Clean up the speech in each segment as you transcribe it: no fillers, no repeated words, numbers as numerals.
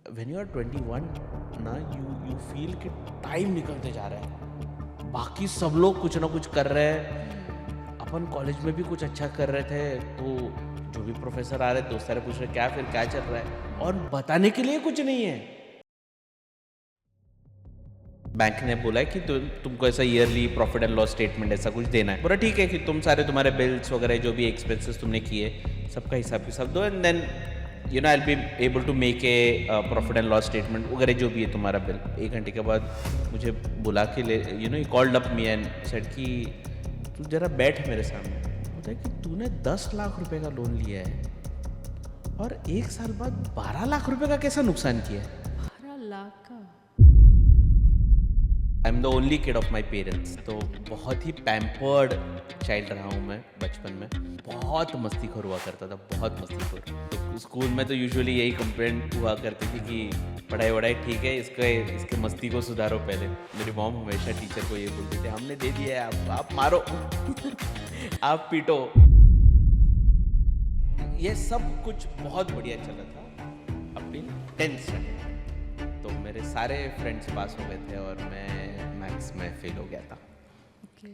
When you are 21 ना, you feel कि time निकलते जा रहा है, बाकी सब लोग कुछ ना कुछ कर रहे हैं, अपन कॉलेज में भी कुछ अच्छा कर रहे थे, तो जो भी प्रोफेसर आ रहे दोस्त सारे पूछ रहे क्या फिर क्या चल रहा है, और बताने के लिए कुछ नहीं है। बैंक ने बोला है कि तुमको ऐसा yearly profit and loss statement ऐसा कुछ देना है। बोला ठीक है कि तुम सारे तुम्हारे बिल्स वगैरह जो भी एक्सपेंसेस तुमने किए सबका हिसाब दो, and then I will be able to make a profit and loss statement वगैरह जो भी है तुम्हारा बिल। 1 घंटे के बाद मुझे बुला के ले he called up me and said कि तू जरा बैठ मेरे सामने। बोलता है कि तूने 10 लाख रुपए का लोन लिया है और 1 साल बाद 12 लाख रुपए का कैसा नुकसान किया है। 12 लाख का? आई am the only kid of my parents, तो बहुत ही पैम्पर्ड चाइल्ड रहा हूँ मैं बचपन में। बहुत मस्तीखोर हुआ करता था, बहुत मस्तीखोर। तो स्कूल में तो यूजुअली यही कंप्लेंट हुआ करती थी कि पढ़ाई वढ़ाई ठीक है, इसके मस्ती को सुधारो पहले। मेरी मॉम हमेशा टीचर को ये बोलती थी, हमने दे दिया है, आप मारो आप पीटो। ये सब कुछ बहुत बढ़िया चला था अपनी 10th स्टैंडर्ड। तो मेरे सारे फ्रेंड्स पास हो गए थे और मैं मैथ्स में फेल हो गया था। ओके।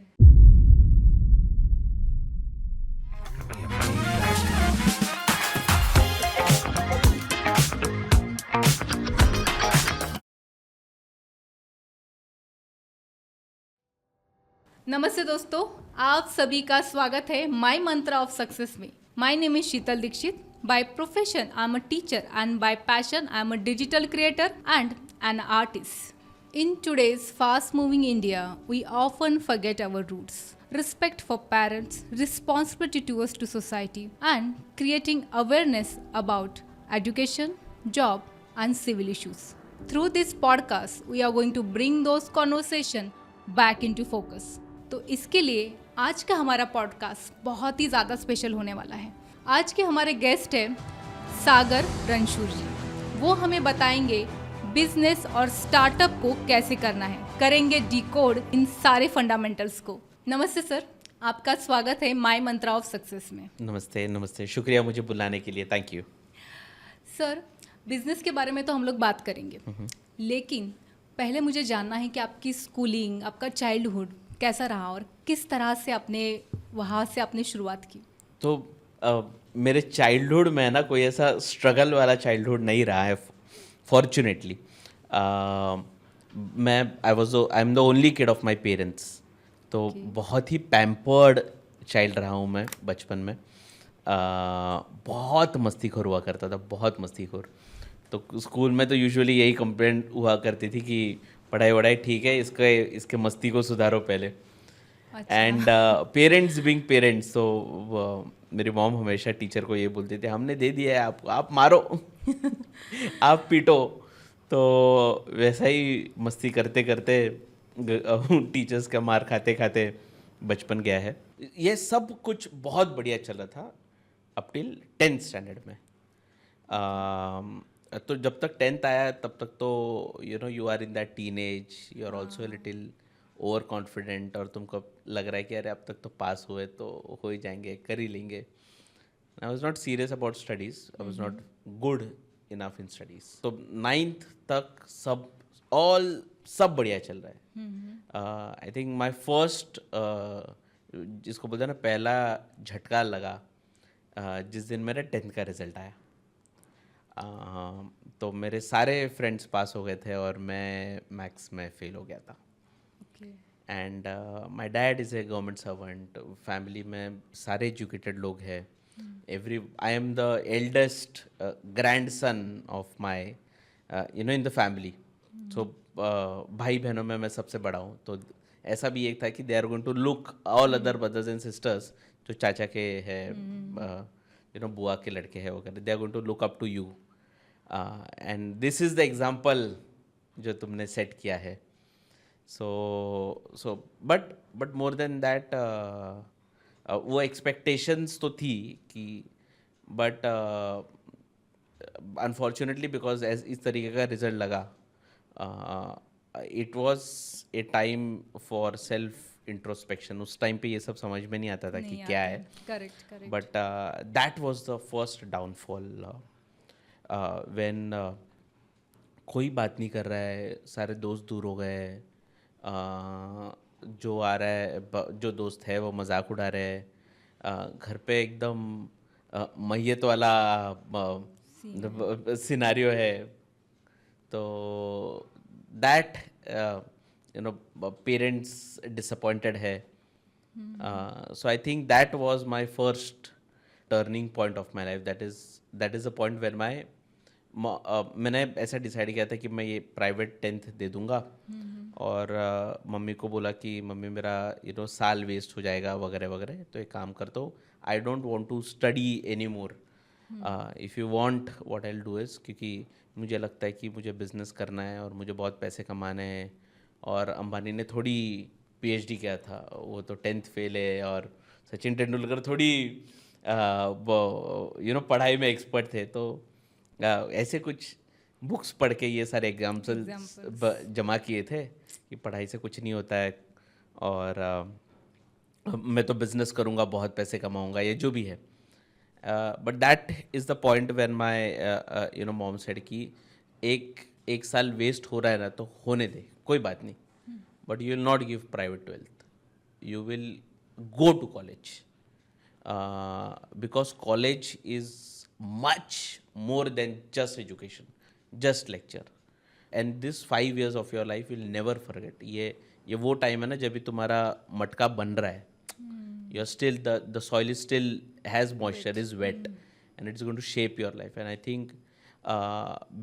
नमस्ते दोस्तों, आप सभी का स्वागत है माई मंत्रा ऑफ सक्सेस में। My name is Sheetal Dixit. By profession, I'm a teacher, and by passion, I'm a digital creator and an artist. In today's fast moving India, we often forget our roots. Respect for parents, responsibility towards to society, and creating awareness about education, job, and civil issues. Through this podcast, we are going to bring those conversation back into focus. तो इसके लिए आज का हमारा podcast बहुत ही ज़्यादा special होने वाला है। आज के हमारे गेस्ट हैं सागर रणशूर जी। वो हमें बताएंगे बिजनेस और स्टार्टअप को कैसे करना है, करेंगे डिकोड इन सारे फंडामेंटल्स को। नमस्ते सर, आपका स्वागत है माई मंत्रा ऑफ सक्सेस में। नमस्ते नमस्ते, शुक्रिया मुझे बुलाने के लिए, थैंक यू। सर, बिजनेस के बारे में तो हम लोग बात करेंगे, लेकिन पहले मुझे जानना है कि आपकी स्कूलिंग, आपका चाइल्डहुड कैसा रहा और किस तरह से आपने वहाँ से आपने शुरुआत की। तो मेरे चाइल्डहुड में ना कोई ऐसा स्ट्रगल वाला चाइल्डहुड नहीं रहा है, fortunately. I am the only kid of my parents, तो बहुत ही पैम्पर्ड चाइल्ड रहा हूँ मैं बचपन में। बहुत मस्तीखोर हुआ करता था, बहुत मस्तीखोर। तो स्कूल में तो यूजुअली यही कंप्लेंट हुआ करती थी कि पढ़ाई वढ़ाई ठीक है, इसके मस्ती को सुधारो पहले। एंड पेरेंट्स बीइंग पेरेंट्स, तो मेरी मॉम हमेशा टीचर को ये बोलते थे, हमने दे दिया है, आप मारो आप पीटो। तो वैसा ही मस्ती करते करते टीचर्स का मार खाते खाते बचपन गया है। ये सब कुछ बहुत बढ़िया चला था अप टिल 10th स्टैंडर्ड में। तो जब तक 10th आया तब तक तो you are in that teenage, you are also little over confident, और तुमको लग रहा है कि अरे अब तक तो पास हुए तो हो ही जाएंगे, कर ही लेंगे। I was not serious about studies, I was not good enough in studies. तो 9th तक सब बढ़िया चल रहा है। आई थिंक माई फर्स्ट, जिसको बोलते हैं ना, पहला झटका लगा जिस दिन मेरा 10th का रिजल्ट आया। तो मेरे सारे फ्रेंड्स पास हो गए थे और मैं मैथ्स में फेल हो गया था। And my dad is a government servant, family में सारे एजुकेटेड लोग हैं। I am the eldest grandson of my in the family. So भाई बहनों में मैं सबसे बड़ा हूँ, तो ऐसा भी एक था कि they are going to look all other brothers and sisters, जो चाचा के हैं, बुआ के लड़के हैं वगैरह, they are going to look up to you, and this is the example जो तुमने सेट किया है। So but more than that, वो एक्सपेक्टेशंस तो थी कि, बट अनफॉर्चुनेटली बिकॉज इस तरीके का रिजल्ट लगा, it was a time for self introspection. उस टाइम पे ये सब समझ में नहीं आता था कि क्या है। Correct. But that was the first downfall, when कोई बात नहीं कर रहा है, सारे दोस्त दूर हो गए हैं। जो आ रहा है जो दोस्त है वो मजाक उड़ा रहे हैं। घर पे एकदम मैयत वाला सिनारियो है। तो दैट पेरेंट्स डिसअपॉइंटेड है. So I think that was my first turning point of my life. That is the point where मैंने ऐसा डिसाइड किया था कि मैं ये प्राइवेट 10th दे दूंगा. और मम्मी को बोला कि मम्मी मेरा साल वेस्ट हो जाएगा वगैरह वगैरह, तो एक काम करता हूँ, I don't want to study any more. If you want what I will do is, क्योंकि मुझे लगता है कि मुझे बिजनेस करना है और मुझे बहुत पैसे कमाने हैं. और अंबानी ने थोड़ी पीएचडी किया था, वो तो 10th फेल है. और सचिन तेंदुलकर थोड़ी पढ़ाई में एक्सपर्ट थे. तो ऐसे कुछ बुक्स पढ़ के ये सारे एग्जाम्पल्स जमा किए थे कि पढ़ाई से कुछ नहीं होता है, और मैं तो बिजनेस करूँगा, बहुत पैसे कमाऊँगा, ये जो भी है. But that is the point when my mom said कि एक साल वेस्ट हो रहा है ना, तो होने दे, कोई बात नहीं. But you will not give private 12th, you will go to college, because college is much more than just education, just lecture. And this 5 years of your life you'll never forget. ये वो time है ना जब भी तुम्हारा मटका बन रहा है. You're still the soil is still has moisture, is wet, and it's going to shape your life. And I think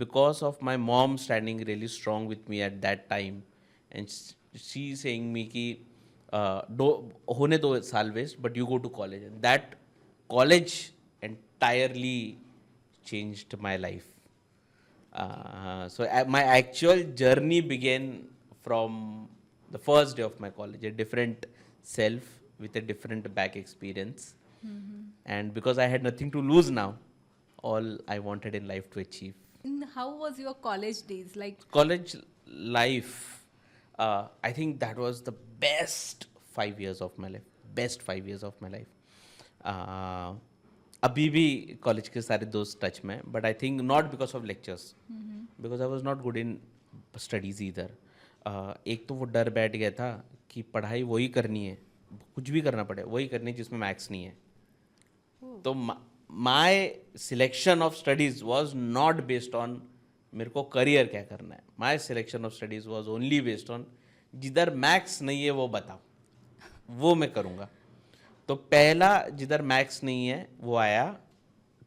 because of my mom standing really strong with me at that time, and she saying me कि होने दो साल waste, but you go to college, and that college entirely changed my life. So my actual journey began from the first day of my college, a different self with a different back experience. And because I had nothing to lose now, all I wanted in life to achieve. And how was your college days like? College life, I think that was the best 5 years of my life. Best 5 years of my life. अभी भी college के सारे दोस्त touch में, but I think not because of lectures, because I was not good in studies either. एक तो वो डर बैठ गया था कि पढ़ाई वही करनी है, कुछ भी करना पड़े वही करनी है जिसमें मैथ्स नहीं है. तो my selection of studies was not based on मेरे को करियर क्या करना है. My selection of studies was only based on जिधर मैथ्स नहीं है वो बताओ, वो मैं करूँगा. तो पहला जिधर मैथ्स नहीं है वो आया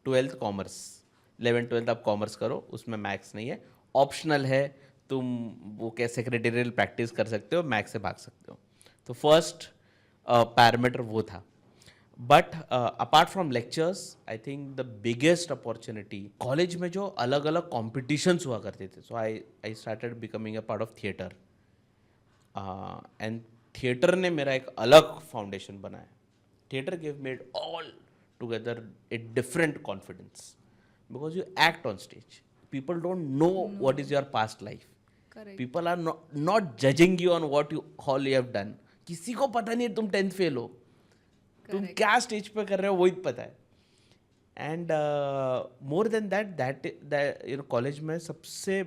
12th कॉमर्स. 11th 12th आप कॉमर्स करो, उसमें मैथ्स नहीं है, ऑप्शनल है, तुम वो क्या सेक्रेटरियल प्रैक्टिस कर सकते हो, मैथ्स से भाग सकते हो. तो फर्स्ट पैरामीटर वो था. But apart from lectures, I think the biggest opportunity college में जो अलग अलग कॉम्पिटिशन्स हुआ करते थे. So I started becoming a part of theatre, and theatre ने मेरा एक अलग फाउंडेशन बनाया. Theatre gave me all together a different confidence, because you act on stage. People don't know what is your past life. Correct. People are not judging you on what you all you have done. किसी को पता नहीं है तुम 10th fail हो, तुम क्या stage पे कर रहे हो वही पता है. And more than that college में सबसे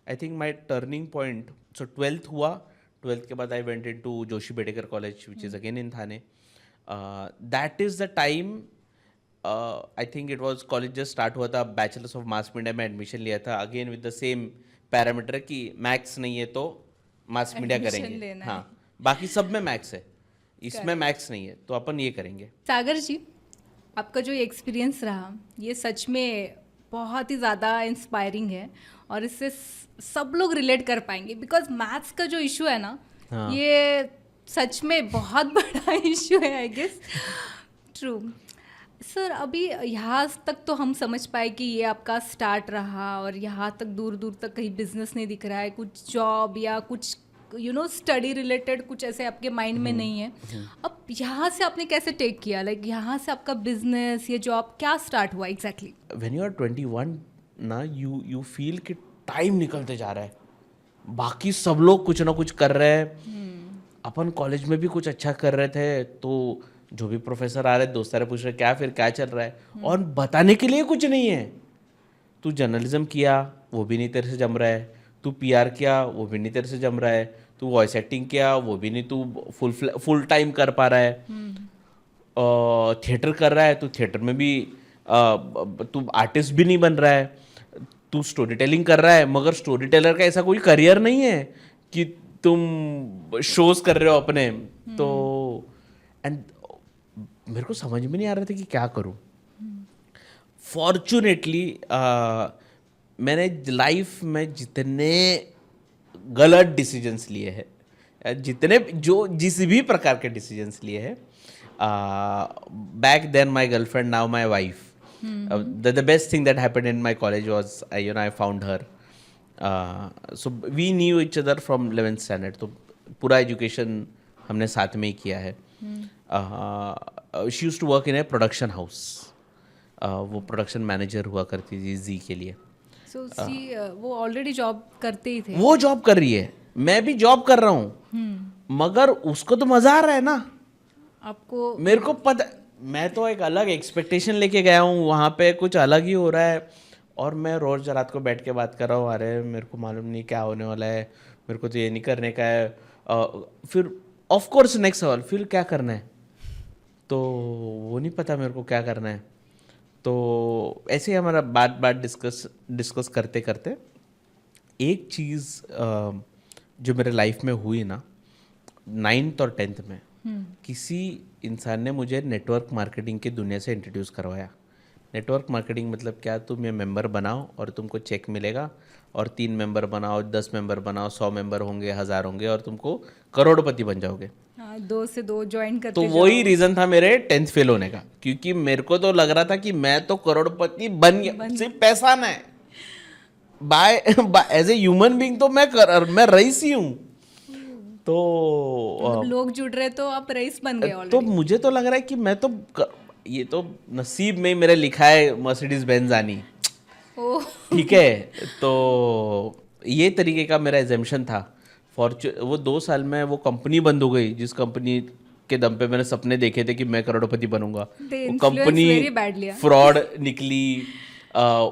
I think my turning point, so 12th हुआ. 12th के बाद I went into Joshi Bedekar college, which is again in Thane. That is the time, I think it was college just start हुआ था, bachelors of mass media में admission लिया था, again with the same parameter कि maths नहीं है तो mass media करेंगे. हाँ, बाकी सब में मैथ्स है, इसमें मैथ्स नहीं है तो अपन ये करेंगे. सागर जी, आपका जो एक्सपीरियंस रहा ये सच में बहुत ही ज़्यादा इंस्पायरिंग है, और इससे सब लोग रिलेट कर पाएंगे, बिकॉज मैथ्स का जो इशू है ना, ये सच में बहुत बड़ा इशू है, आई गेस. ट्रू. सर, अभी यहाँ तक तो हम समझ पाए कि ये आपका स्टार्ट रहा, और यहाँ तक दूर दूर तक कहीं बिजनेस नहीं दिख रहा है, कुछ जॉब या कुछ स्टडी रिलेटेड कुछ ऐसे आपके माइंड में नहीं है. अब यहाँ से आपने कैसे टेक किया, लाइक यहाँ से आपका बिजनेस, ये जॉब क्या स्टार्ट हुआ एग्जैक्टली? व्हेन यू आर 21 ना, यू फील कि टाइम निकलते जा रहा है, बाकी सब लोग कुछ ना कुछ कर रहे हैं, अपन कॉलेज में भी कुछ अच्छा कर रहे थे, तो जो भी प्रोफेसर आ रहे दोस्त सारे पूछ रहे क्या चल रहा है, और बताने के लिए कुछ नहीं है. तू जर्नलिज्म किया, वो भी नहीं तेरे से जम रहा है, तू पीआर किया वो भी नहीं तेरे से जम रहा है, तू वॉइस एक्टिंग किया वो भी नहीं तू फुल टाइम कर पा रहा है, थिएटर कर रहा है, तू थिएटर में भी तू आर्टिस्ट भी नहीं बन रहा है, तू स्टोरी टेलिंग कर रहा है मगर स्टोरी टेलर का ऐसा कोई करियर नहीं है कि तुम शोज कर रहे हो अपने। तो एंड मेरे को समझ में नहीं आ रहा था कि क्या करूं। फॉर्चुनेटली मैंने लाइफ में जितने गलत डिसीजंस लिए हैं, जितने जो जिस भी प्रकार के डिसीजंस लिए हैं, back then my girlfriend, now my wife, the best thing that happened in my college was I found her. So we knew each other from 11th standard, तो पूरा एजुकेशन हमने साथ में ही किया है. She used to work in a production house. वो production manager हुआ करती थी जी के लिए. सो वो ऑलरेडी जॉब करते ही थे. वो जॉब कर रही है, मैं भी जॉब कर रहा हूँ, मगर उसको तो मजा आ रहा है ना. आपको मेरे को पता, मैं तो एक अलग एक्सपेक्टेशन लेके गया हूँ, वहाँ पे कुछ अलग ही हो रहा है और मैं रोज रात को बैठ के बात कर रहा हूँ, अरे मेरे को मालूम नहीं क्या होने वाला है, मेरे को तो ये नहीं करने का है. फिर ऑफ कोर्स नेक्स्ट सवाल, फिर क्या करना है, तो वो नहीं पता मेरे को क्या करना है. तो ऐसे ही हमारा बात डिस्कस करते करते एक चीज़ जो मेरे लाइफ में हुई ना 9th और 10th में, किसी इंसान ने मुझे नेटवर्क मार्केटिंग की दुनिया से इंट्रोड्यूस करवाया. नेटवर्क मार्केटिंग मतलब क्या, तुम ये मेंबर बनाओ और तुमको चेक मिलेगा, और 3 मेंबर बनाओ, 10 मेंबर बनाओ, 100 मेंबर होंगे, 1000 होंगे और तुमको करोड़पति बन जाओगे. 2 से 2 ज्वाइन करते तो वही रीजन था मेरे 10th फेल होने का, क्योंकि मेरे को तो लग रहा था कि मैं तो करोड़पति बन गया, सिर्फ पैसा ना है, by as a human being तो मैं रईस ही हूँ. तो लोग जुड़ रहे तो आप रईस बन गए ऑलरेडी. तो मुझे तो लग रहा है कि मैं तो ये तो नसीब में मेरे लिखा है मर्सिडीज बेंज आनी. ठीक है, तो ये तरीके का मेरा एजम्पशन था. वो 2 साल में वो कंपनी बंद हो गई जिस कंपनी के दम पे मैंने सपने देखे थे कि मैं करोड़पति बनूंगा. वो कंपनी फ्रॉड निकली.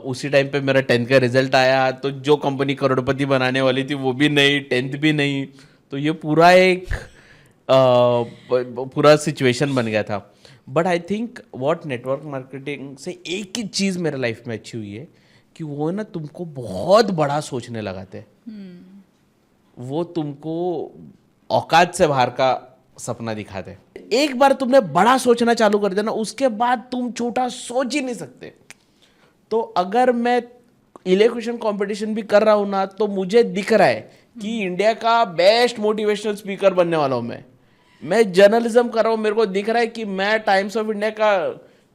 उसी टाइम पे मेरा 10th का रिजल्ट आया, तो जो कंपनी करोड़पति बनाने वाली थी वो भी नहीं, 10th भी नहीं. तो ये पूरा एक पूरा सिचुएशन बन गया था. But I think what network marketing से एक ही चीज़ मेरे लाइफ में अच्छी हुई है कि वो ना तुमको बहुत बड़ा सोचने लगाते. वो तुमको औकात से बाहर का सपना दिखाते. एक बार तुमने बड़ा सोचना चालू कर दिया ना, उसके बाद तुम छोटा सोच ही नहीं सकते. तो अगर मैं इलेक्ट्रिशियन कंपटीशन भी कर रहा हूं ना, तो मुझे दिख रहा है कि इंडिया का बेस्ट मोटिवेशनल स्पीकर बनने वाला हूं मैं जर्नलिज्म कर रहा हूं, मेरे को दिख रहा है कि मैं टाइम्स ऑफ इंडिया का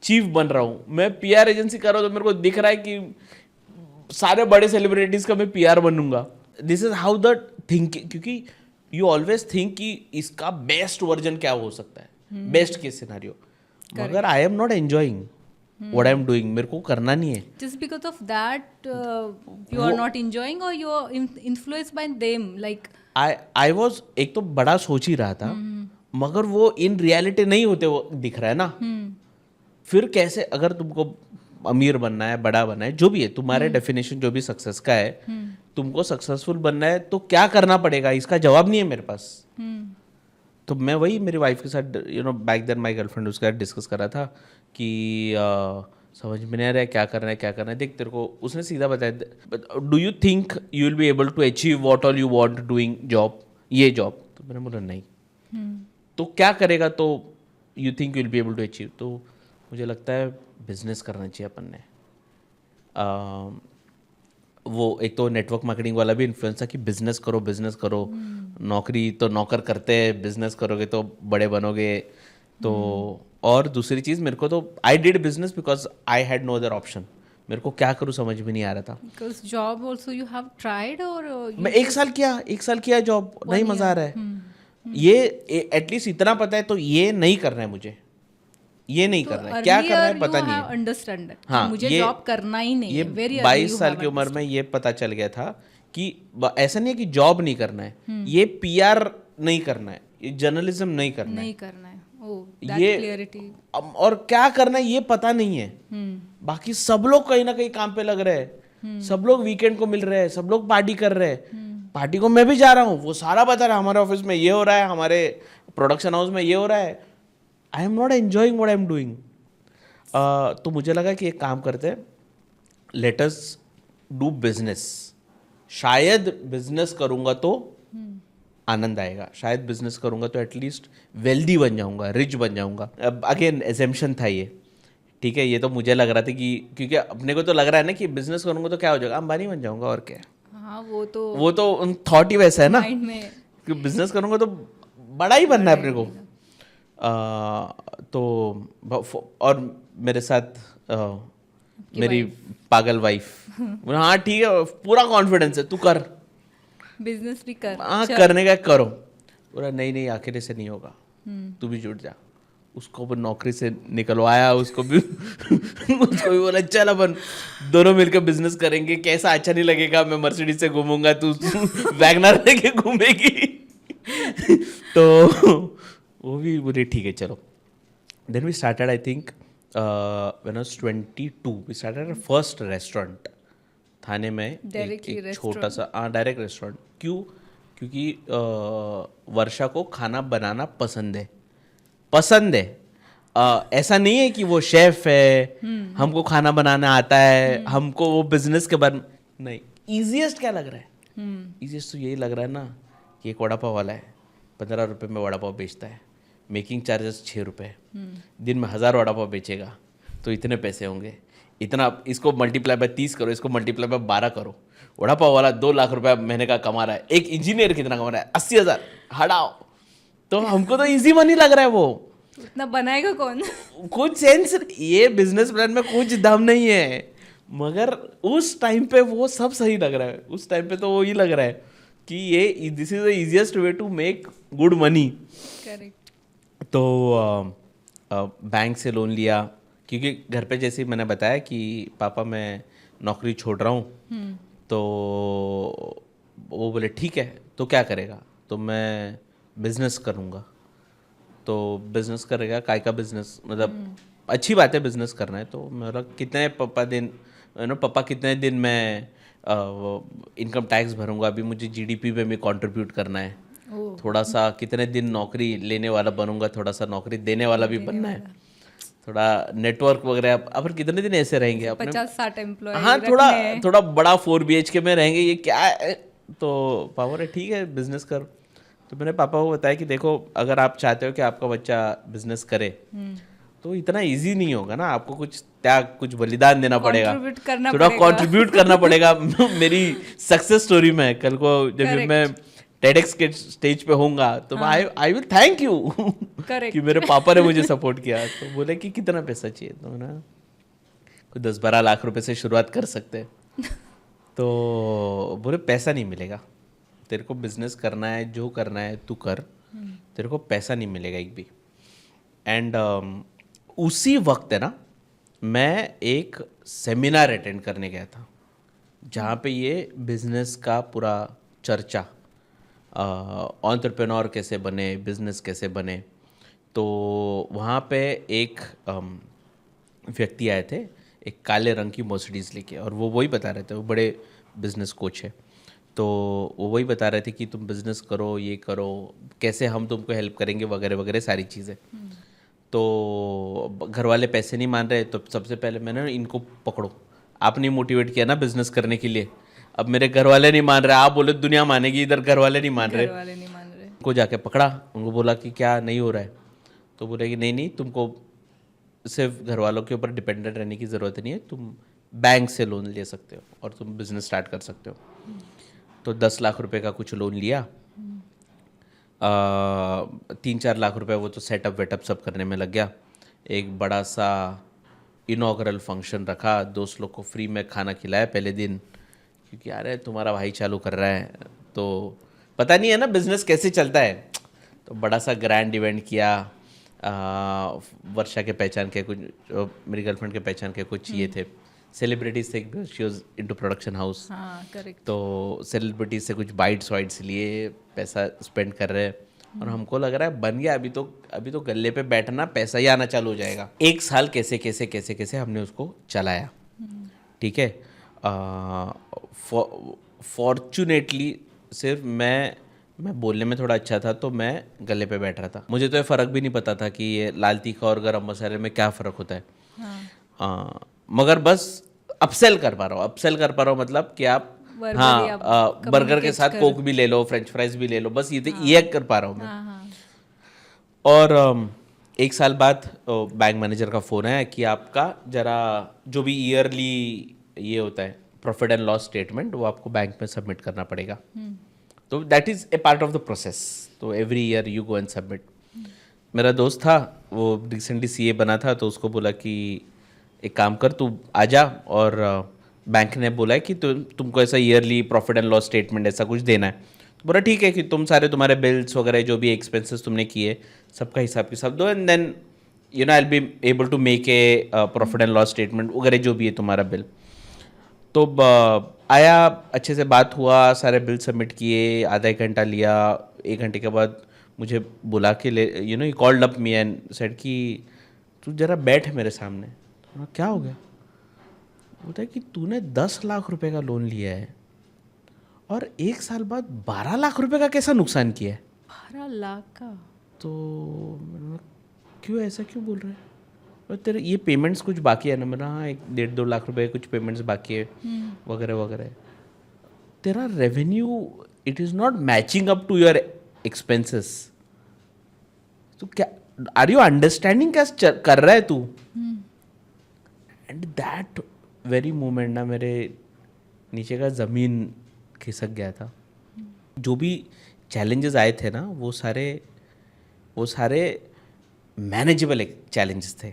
चीफ बन रहा हूं. मैं पीआर एजेंसी कर रहा हूं तो मेरे को दिख रहा है कि सारे बड़े सेलिब्रिटीज का मैं पीआर बनूंगा. This is how the thinking, क्योंकि यू ऑलवेज थिंक कि इसका बेस्ट वर्जन क्या हो सकता है, बेस्ट केस सिनेरियो. मगर I am not enjoying what I'm doing, मेरे को करना नहीं है. Just because of that you are not enjoying or you are influenced by them, like I was एक तो बड़ा सोच ही रहा था, मगर वो इन रियलिटी नहीं होते वो दिख रहा है ना. फिर कैसे, अगर तुमको अमीर बनना है, बड़ा बनना है, जो भी है तुम्हारे डेफिनेशन जो भी सक्सेस का है, तुमको सक्सेसफुल बनना है तो क्या करना पड़ेगा, इसका जवाब नहीं है मेरे पास. तो मैं वही मेरी वाइफ के साथ बैक देन माई गर्लफ्रेंड उसके साथ डिस्कस कर रहा था कि समझ में नहीं आ रहा है क्या करना है क्या करना है. देख तेरे को उसने सीधा बताया, do you think you will be able to achieve what all you want doing job, ये जॉब. तो मैंने बोला नहीं. तो क्या करेगा, तो you think you will be able to achieve. तो मुझे लगता है बिजनेस करना चाहिए अपन ने. वो एक तो नेटवर्क मार्केटिंग वाला भी इन्फ्लुएंस था कि बिजनेस करो. नौकरी तो नौकर करते हैं, बिजनेस करोगे तो बड़े बनोगे. तो और दूसरी चीज़, मेरे को तो I did business because I had no other option. मेरे को क्या करूँ समझ में नहीं आ रहा था. because job also you have tried or मैं 1 साल किया जॉब, नहीं मज़ा आ रहा है. ये एटलीस्ट इतना पता है, तो ये नहीं करना है मुझे, ये नहीं करना है. क्या करना है पता नहीं है. अंडरस्टैंड. हाँ, मुझे जॉब करना ही नहीं ये है. वेरी 22 साल की उम्र में ये पता चल गया था कि ऐसा नहीं है कि जॉब नहीं करना है, ये पीआर नहीं करना है, ये जर्नलिज्म नहीं करना है. ये और क्या करना है ये पता नहीं है. बाकी सब लोग कहीं ना कहीं काम पे लग रहे हैं. सब लोग वीकेंड को मिल रहे हैं, सब लोग पार्टी कर रहे हैं, पार्टी को मैं भी जा रहा हूँ, वो सारा बता रहा है हमारे ऑफिस में ये हो रहा है, हमारे प्रोडक्शन हाउस में ये हो रहा है। आई am not enjoying what I am doing. तो मुझे लगा कि एक काम करते हैं, लेट अस डू बिजनेस। शायद बिजनेस करूंगा तो आनंद आएगा, शायद बिजनेस करूंगा तो एटलीस्ट वेल्दी बन जाऊंगा, रिच बन जाऊंगा। अब अगेन एजम्पशन था ये, ठीक है, ये तो मुझे लग रहा था कि क्योंकि अपने को तो लग रहा है ना कि बिजनेस करूंगा तो क्या हो जाएगा, अंबानी बन जाऊंगा और क्या। हाँ, वो तो थॉट ही वैसा है ना माइंड में कि बिजनेस करूंगा तो बड़ा ही बनना है अपने को। तो और मेरे साथ मेरी पागल वाइफ, हाँ ठीक है, पूरा कॉन्फिडेंस है, तू कर, बिजनेस भी कर, हाँ करने का करो। बोला नहीं आखिर से नहीं होगा, तू भी जुट जा। उसको भी नौकरी से निकलवाया, उसको भी बोला चल अपन दोनों मिलकर बिजनेस करेंगे, कैसा अच्छा नहीं लगेगा, मैं मर्सिडीज से घूमूंगा, तू वैगनर लेके घूमेगी। तो वो भी बोले ठीक है चलो। Then we started, I think when I was 22 we started first restaurant Thane में, एक छोटा सा डायरेक्ट रेस्टोरेंट। क्यों? क्योंकि वर्षा को खाना बनाना पसंद है। ऐसा नहीं है कि वो शेफ है, हमको खाना बनाना आता है, हमको वो बिजनेस के बारे में नहीं। ईजीएस्ट क्या लग रहा है? ईजीएस्ट तो यही लग रहा है ना कि एक वड़ा पाव वाला है, 15 रुपये में वड़ा पाव बेचता है, मेकिंग चार्जेस 6 रुपये, दिन में 1000 वड़ा पाव बेचेगा तो इतने पैसे होंगे, इतना इसको मल्टीप्लाई बाय 30 करो, इसको मल्टीप्लाई बाय 12 करो। वड़ा पाव वाला 2 लाख रुपया महीने का कमा रहा है, एक इंजीनियर कितना कमा रहा है? 80,000। हटाओ, तो हमको तो इजी मनी लग रहा है वो। उतना बनाएगा कौन? कुछ सेंस, ये बिजनेस प्लान में कुछ दम नहीं है, मगर उस टाइम पे वो सब सही लग रहा है। उस टाइम पे तो वो ही लग रहा है कि ये this is the easiest way to make good money. Correct. तो बैंक से लोन लिया, क्योंकि घर पे जैसे मैंने बताया कि पापा मैं नौकरी छोड़ रहा हूँ, तो वो बोले ठीक है तो क्या करेगा? तो मैं बिजनेस करूँगा। तो बिजनेस करेगा, काय का बिजनेस, मतलब अच्छी बात है बिजनेस करना है। तो मेरा कितने पापा कितने दिन मैं इनकम टैक्स भरूंगा, अभी मुझे जीडीपी पे भी कंट्रीब्यूट करना है, थोड़ा सा कितने दिन नौकरी लेने वाला बनूंगा, थोड़ा सा नौकरी देने वाला भी बनना है, थोड़ा नेटवर्क वगैरह। अब कितने दिन ऐसे रहेंगे अपने 50-60 एम्प्लॉय, हाँ थोड़ा बड़ा 4 BHK में रहेंगे, ये क्या है? तो पापा ने ठीक है बिजनेस कर। तो मैंने पापा को बताया कि देखो अगर आप चाहते हो कि आपका बच्चा बिजनेस करे तो इतना इजी नहीं होगा ना, आपको कुछ त्याग, कुछ बलिदान देना पड़ेगा, थोड़ा कंट्रीब्यूट करना पड़ेगा मेरी सक्सेस स्टोरी में। कल को जब मैं TEDx के स्टेज पे होऊंगा तो आई विल थैंक यू कि मेरे पापा ने मुझे सपोर्ट किया। तो बोले कि कितना पैसा चाहिए? तो ना कुछ 10-12 लाख रुपए से शुरुआत कर सकते हैं। तो बोले पैसा नहीं मिलेगा, तेरे को बिजनेस करना है, जो करना है तू कर, तेरे को पैसा नहीं मिलेगा एक भी। एंड उसी वक्त है ना मैं एक सेमिनार अटेंड करने गया था जहाँ पे ये बिजनेस का पूरा चर्चा, एंटरप्रेन्योर कैसे बने, बिजनेस कैसे बने। तो वहाँ पे एक व्यक्ति आए थे, एक काले रंग की मर्सिडीज लेके, और वो वही बता रहे थे, वो बड़े बिजनेस कोच है। तो वो वही बता रहे थे कि तुम बिजनेस करो, ये करो, कैसे हम तुमको हेल्प करेंगे, वगैरह वगैरह सारी चीज़ें। तो घर वाले पैसे नहीं मान रहे, तो सबसे पहले मैंने इनको पकड़ो, आपने मोटिवेट किया ना बिजनेस करने के लिए, अब मेरे घर वाले नहीं मान रहे, आप बोले दुनिया मानेगी, इधर घर वाले नहीं मान रहे। उनको जाके पकड़ा, उनको बोला कि क्या नहीं हो रहा है? तो बोले कि नहीं तुमको सिर्फ घर वालों के ऊपर डिपेंडेंट रहने की ज़रूरत नहीं है, तुम बैंक से लोन ले सकते हो और तुम बिजनेस स्टार्ट कर सकते हो। तो 10 लाख रुपए का कुछ लोन लिया, 3-4 लाख रुपए वो तो सेटअप वेटअप सब करने में लग गया। एक बड़ा सा इनॉग्रल फंक्शन रखा, दोस्त लोग को फ्री में खाना खिलाया पहले दिन, क्योंकि यार तुम्हारा भाई चालू कर रहा है तो पता नहीं है ना बिजनेस कैसे चलता है। तो बड़ा सा ग्रैंड इवेंट किया। वर्षा के पहचान के कुछ, मेरी गर्लफ्रेंड के पहचान के कुछ ये थे सेलिब्रिटीज थे, she was into production house. तो सेलिब्रिटीज से कुछ बाइट्स वाइट्स लिए, पैसा स्पेंड कर रहे हैं, और हमको लग रहा है बन गया, अभी तो गले पे बैठना पैसा ही आना चालू हो जाएगा। 1 साल कैसे हमने उसको चलाया, ठीक है। फॉर्चुनेटली सिर्फ मैं बोलने में थोड़ा अच्छा था तो मैं गले पे बैठ रहा था। मुझे तो ये फ़र्क भी नहीं पता था कि ये लाल तीखा और गरम मसाले में क्या फ़र्क होता है। मगर बस अपसेल कर पा रहा हूँ मतलब कि आप बर्गर के साथ कोक भी ले लो, फ्रेंच फ्राइज भी ले लो, बस ये कर पा रहा हूँ मैं। और एक साल बाद बैंक मैनेजर का फ़ोन आया कि आपका जरा जो भी ईयरली ये होता है प्रॉफिट एंड लॉस स्टेटमेंट, वो आपको बैंक में सबमिट करना पड़ेगा। तो that is a part of the process. तो every year you go and submit. मेरा दोस्त था, वो रिसेंटली सीए बना था, तो उसको बोला कि एक काम कर, तू आजा, और बैंक ने बोला है कि तुमको ऐसा yearly profit and loss statement ऐसा कुछ देना है। तो बोला ठीक है कि तुम सारे तुम्हारे बिल्स वगैरह जो भी एक्सपेंसेस तुमने किए सबका हिसाब किताब दो, and then I will be able to make a profit and loss statement वगैरह जो भी है तुम्हारा बिल। तो आया, अच्छे से बात हुआ, सारे बिल सबमिट किए, आधा एक घंटा लिया। 1 घंटे के बाद मुझे बुला के ले he called up me and said कि तू जरा बैठ मेरे सामने। तो क्या हो गया? बोलता है कि तूने 10 लाख रुपए का लोन लिया है और 1 साल बाद 12 लाख रुपए का कैसा नुकसान किया है? 12 लाख का? तो मैंने बोला, क्यों ऐसा क्यों बोल रहे हैं? और तेरे ये पेमेंट्स कुछ बाकी है ना? मैंने हाँ 1.5-2 लाख रुपए कुछ पेमेंट्स बाकी है वगैरह वगैरह। तेरा revenue it is not matching up to your expenses. तो क्या आर यू अंडरस्टैंडिंग क्या कर रहा है तू? एंड दैट वेरी मोमेंट ना मेरे नीचे का ज़मीन खिसक गया था। जो भी चैलेंजेस आए थे ना, वो सारे मैनेजेबल चैलेंजेस थे।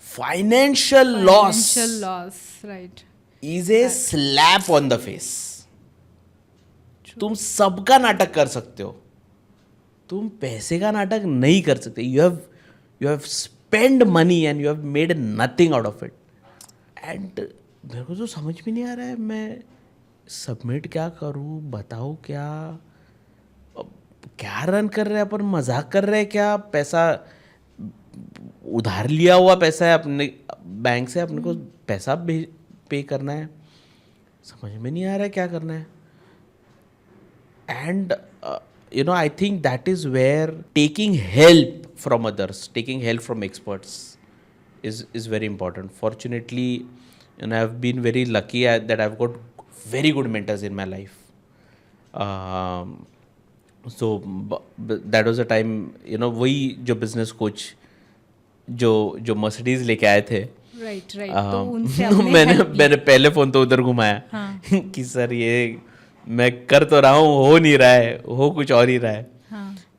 Financial loss right is a slap on the face. तुम सबका नाटक कर सकते हो, तुम पैसे का नाटक नहीं कर सकते। You have spend money and you have made nothing out of it. And मेरे को तो समझ में नहीं आ रहा है, मैं सबमिट क्या करूँ, बताओ क्या रन कर रहे हैं अपन, मजाक कर रहे हैं क्या? पैसा उधार लिया हुआ पैसा है अपने बैंक से, अपने को पैसा पे करना है, समझ में नहीं आ रहा है क्या करना है। And I think that is where taking help from others, taking help from experts is very important. Fortunately, I've been very lucky that I've got very good mentors in my life. So that was a time, वही जो business coach जो Mercedes लेके आए थे, right तो उनसे मैंने पहले फ़ोन तो उधर घुमाया कि सर ये मैं कर तो रहा हूँ, हो नहीं रहा है, हो कुछ और ही रहा है।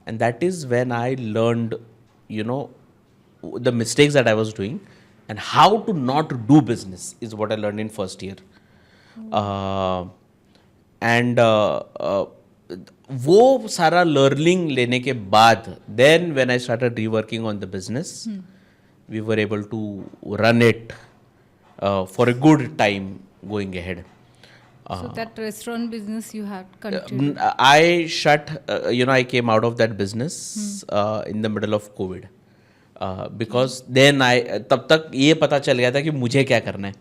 And that is when I learned the mistakes that I was doing and how to not do business is what I learn in first year. And वो सारा लर्निंग लेने के बाद then when I started reworking on the business, we were able to run it for a good time going ahead. So that restaurant business you had continued? I shut, I came out of that business in the middle of COVID. Because then तब तक ये पता चल गया था कि मुझे क्या करना है.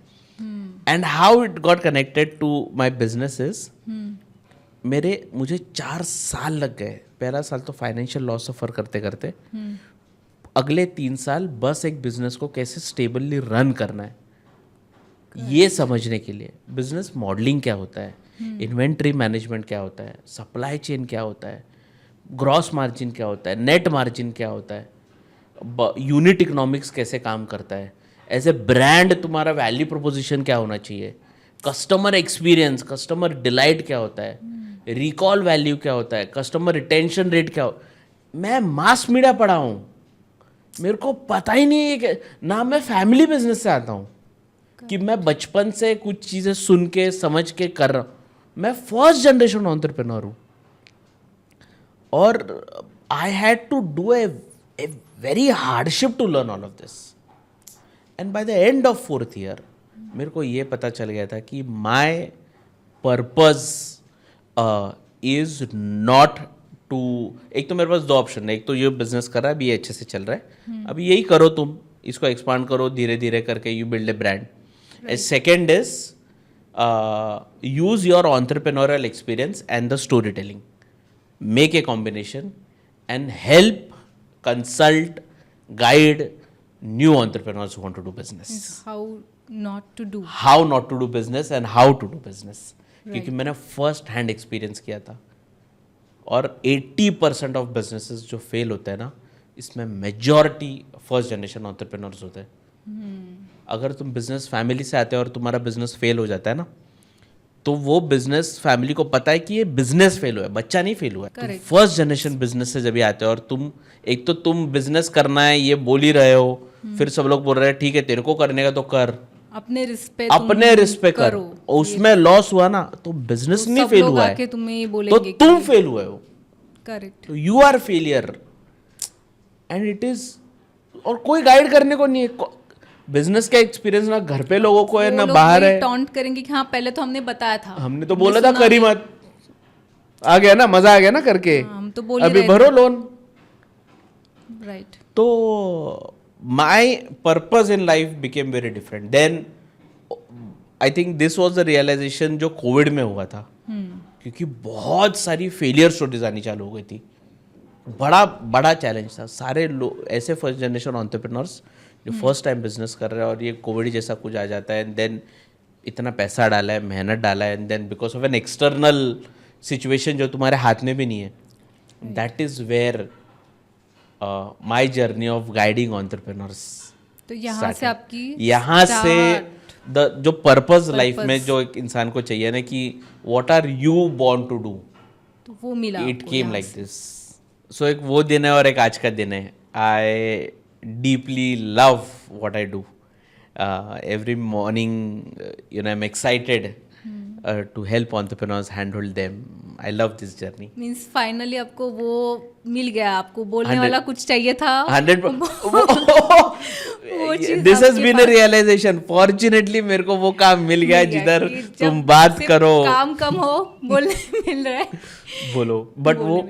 And how it got connected to my business is, मुझे 4 साल लग गए. पहला साल तो फाइनेंशियल लॉस सफ़र करते करते, अगले 3 साल बस एक बिजनेस को कैसे स्टेबली रन करना है ये समझने के लिए। बिजनेस मॉडलिंग क्या होता है, इन्वेंट्री मैनेजमेंट क्या होता है, सप्लाई चेन क्या होता है, ग्रॉस मार्जिन क्या होता है, नेट मार्जिन क्या होता है, यूनिट इकोनॉमिक्स कैसे काम करता है, एज ए ब्रांड तुम्हारा वैल्यू प्रोपोजिशन क्या होना चाहिए, कस्टमर एक्सपीरियंस, कस्टमर डिलाइट क्या होता है, रिकॉल वैल्यू क्या होता है, कस्टमर रिटेंशन रेट क्या हो। मैं मास मीडिया पढ़ा हूँ, मेरे को पता ही नहीं है कि ना, मैं फैमिली बिजनेस से आता हूँ कि मैं बचपन से कुछ चीज़ें सुन के समझ के कर रहा हूँ। मैं फर्स्ट जनरेशन एंटरप्रेन्योर हूँ और I had to do a very hardship to learn all of this. And by the end of 4th year मेरे को ये पता चल गया था कि my purpose is not to, एक तो मेरे पास 2 ऑप्शन है, एक तो ये बिजनेस कर रहा है, अभी ये अच्छे से चल रहा है, अभी यही करो तुम, इसको एक्सपांड करो धीरे धीरे करके, you build a brand. Second is use your entrepreneurial experience and the storytelling. Make a combination and help, consult, guide new entrepreneurs who want to do business. How not to do. How not to do business and how to do business. क्योंकि मैंने first hand experience किया था और 80% of businesses जो fail होते हैं ना, इसमें मेजॉरिटी फर्स्ट जनरेशन एंटरप्रेन्योर्स होते हैं. अगर तुम बिजनेस फैमिली से आते हो और तुम्हारा बिजनेस फेल हो जाता है ना, तो वो बिजनेस फैमिली को पता है कि ये बिजनेस फेल हुआ है, बच्चा नहीं फेल हुआ है. फर्स्ट जनरेशन बिजनेस से जब ये आते हो और तुम एक तो तुम बिजनेस करना है ये बोल ही रहे हो, फिर सब लोग बोल रहे हैं ठीक है तेरे को करने का तो कर, अपने रिस्क पे कर, उसमें लॉस हुआ ना तो बिजनेस नहीं फेल हुआ है, तो तुम फेल हुए हो. Correct. You are failure and it is. और कोई गाइड करने को नहीं है. बिजनेस का एक्सपीरियंस ना घर पे लोगों को है ना बाहर है. टॉन्ट करेंगे कि हाँ पहले तो हमने बताया था, हमने तो बोला था करी मत, आ गया ना, मजा आ गया ना करके, हम तो बोल अभी भरो लोन. राइट. तो my purpose in life became very different. Then I think this was the realization जो कोविड में हुआ था, क्योंकि बहुत सारी फेलियर स्टोरीज आनी चालू हो गई थी. बड़ा चैलेंज था. सारे लोग ऐसे फर्स्ट जनरेशन एंटरप्रेन्योर्स जो फर्स्ट टाइम बिजनेस कर रहे हैं और ये कोविड जैसा कुछ आ जाता है, एंड देन इतना पैसा डाला है, मेहनत डाला है, and then because of an external situation जो तुम्हारे हाथ में भी नहीं है, that is where my journey of guiding entrepreneurs. तो यहाँ से आपकी जो पर्पस लाइफ में जो एक इंसान को चाहिए ना कि what are you born to do, तो वो मिला. It came like this. So एक वो दिन है और एक आज का दिन है. I deeply love what I do. Every morning I am excited to help entrepreneurs, handhold them. I love this journey. Means finally आपको वो मिल गया, आपको बोलने वाला कुछ चाहिए था. 100%. This has been a realization. Fortunately मेरे को वो काम मिल गया जिधर तुम बात करो, काम कम हो, बोलने मिल रहा है. बोलो. बट वो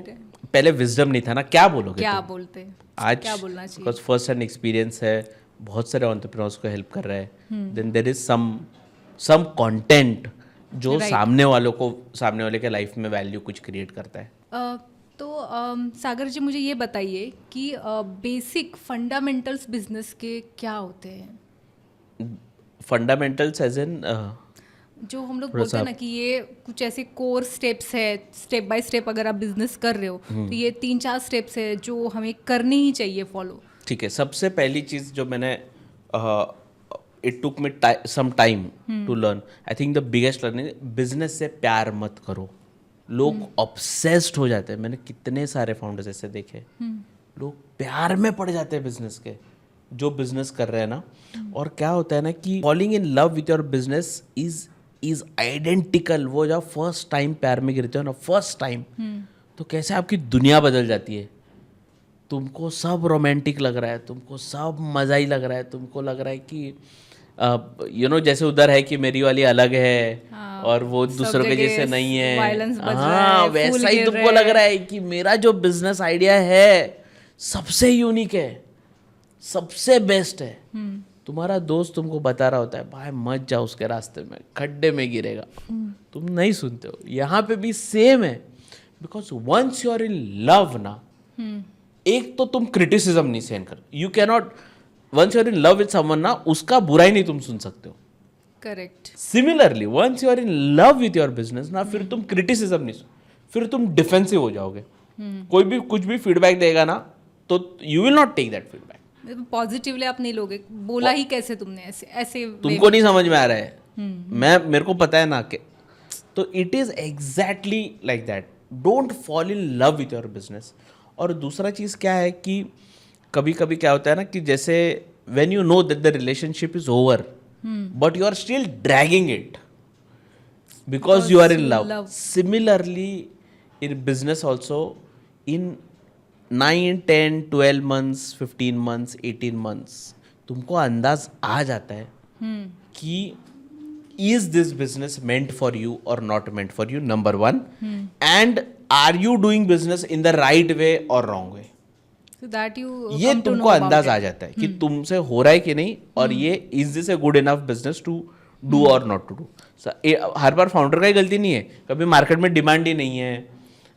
पहले विजडम नहीं था ना, क्या बोलोगे, क्या बोलते आज क्या बोलना चाहिए. बिकॉज फर्स्ट हैंड एक्सपीरियंस है, बहुत सारे एंटरप्रेन्योर्स को हेल्प कर रहा है. Then there is some content जो सामने वाले के लाइफ में वैल्यू कुछ क्रिएट करता है. तो सागर जी मुझे ये बताइए कि बेसिक फंडामेंटल्स बिजनेस के क्या होते हैं. फंडामेंटल्स एज इन जो हम लोग बोलते हैं ना कि ये कुछ ऐसे कोर स्टेप्स है, स्टेप बाय स्टेप अगर आप बिजनेस कर रहे हो तो ये 3-4 स्टेप्स है जो हमें करनी ही चाहिए फॉलो. ठीक है. सबसे पहली चीज़ जो मैंने it took me some time to learn. I think the biggest learning, business से प्यार मत करो. लोग ऑब्सेस्ड हो जाते हैं. मैंने कितने सारे फाउंडर्स ऐसे देखे, लोग प्यार में पड़ जाते हैं बिजनेस के, जो बिजनेस कर रहे हैं ना. और क्या होता है ना कि falling in love with your business is identical. वो जब फर्स्ट टाइम प्यार में गिरते हो ना, फर्स्ट टाइम, तो कैसे आपकी दुनिया बदल जाती है. तुमको सब रोमांटिक लग रहा है, तुमको सब मज़ा ही लग रहा है, तुमको लग रहा है कि जैसे उधर है कि मेरी वाली अलग है, और वो दूसरों के जैसे नहीं है. हाँ, वैसा ही तुमको लग रहा है कि मेरा जो बिजनेस आइडिया है सबसे यूनिक है, सबसे बेस्ट है. तुम्हारा दोस्त तुमको बता रहा होता है भाई मत जाओ उसके रास्ते में, खड्डे में गिरेगा. तुम नहीं सुनते हो. यहाँ पे भी सेम है. Because once you are in love ना, एक तो तुम क्रिटिसिज्म नहीं सहन कर. You can not. Once you are in love with someone ना, उसका बुराई नहीं तुम सुन सकते हो. Correct. Similarly once you are in love with your business ना, फिर तुम क्रिटिसिज्म नहीं सुन, फिर तुम डिफेंसिव हो जाओगे. कोई भी कुछ भी फीडबैक देगा ना, तो you will not take that feedback. Positively आप नहीं लोगे. बोला ही कैसे तुमने ऐसे तुमको नहीं समझ में आ रहा है. मेरे को पता है ना कि. तो it is exactly like that. Don't fall in love with your business. और दूसरा चीज़ क्या है कि कभी कभी क्या होता है ना कि जैसे when you know that the relationship is over, but you are still dragging it because you are in love. Similarly in business also, in 9, 10, 12 months, 15 months, 18 months, तुमको अंदाज आ जाता है कि is this business meant for you और not meant for you, number 1. And are you doing business in the right way और wrong वे. ये तुमको अंदाज आ जाता है कि तुमसे हो रहा है कि नहीं, और ये is this a good enough business to do और नॉट टू डू। हर बार फाउंडर का ही गलती नहीं है, कभी मार्केट में डिमांड ही नहीं है,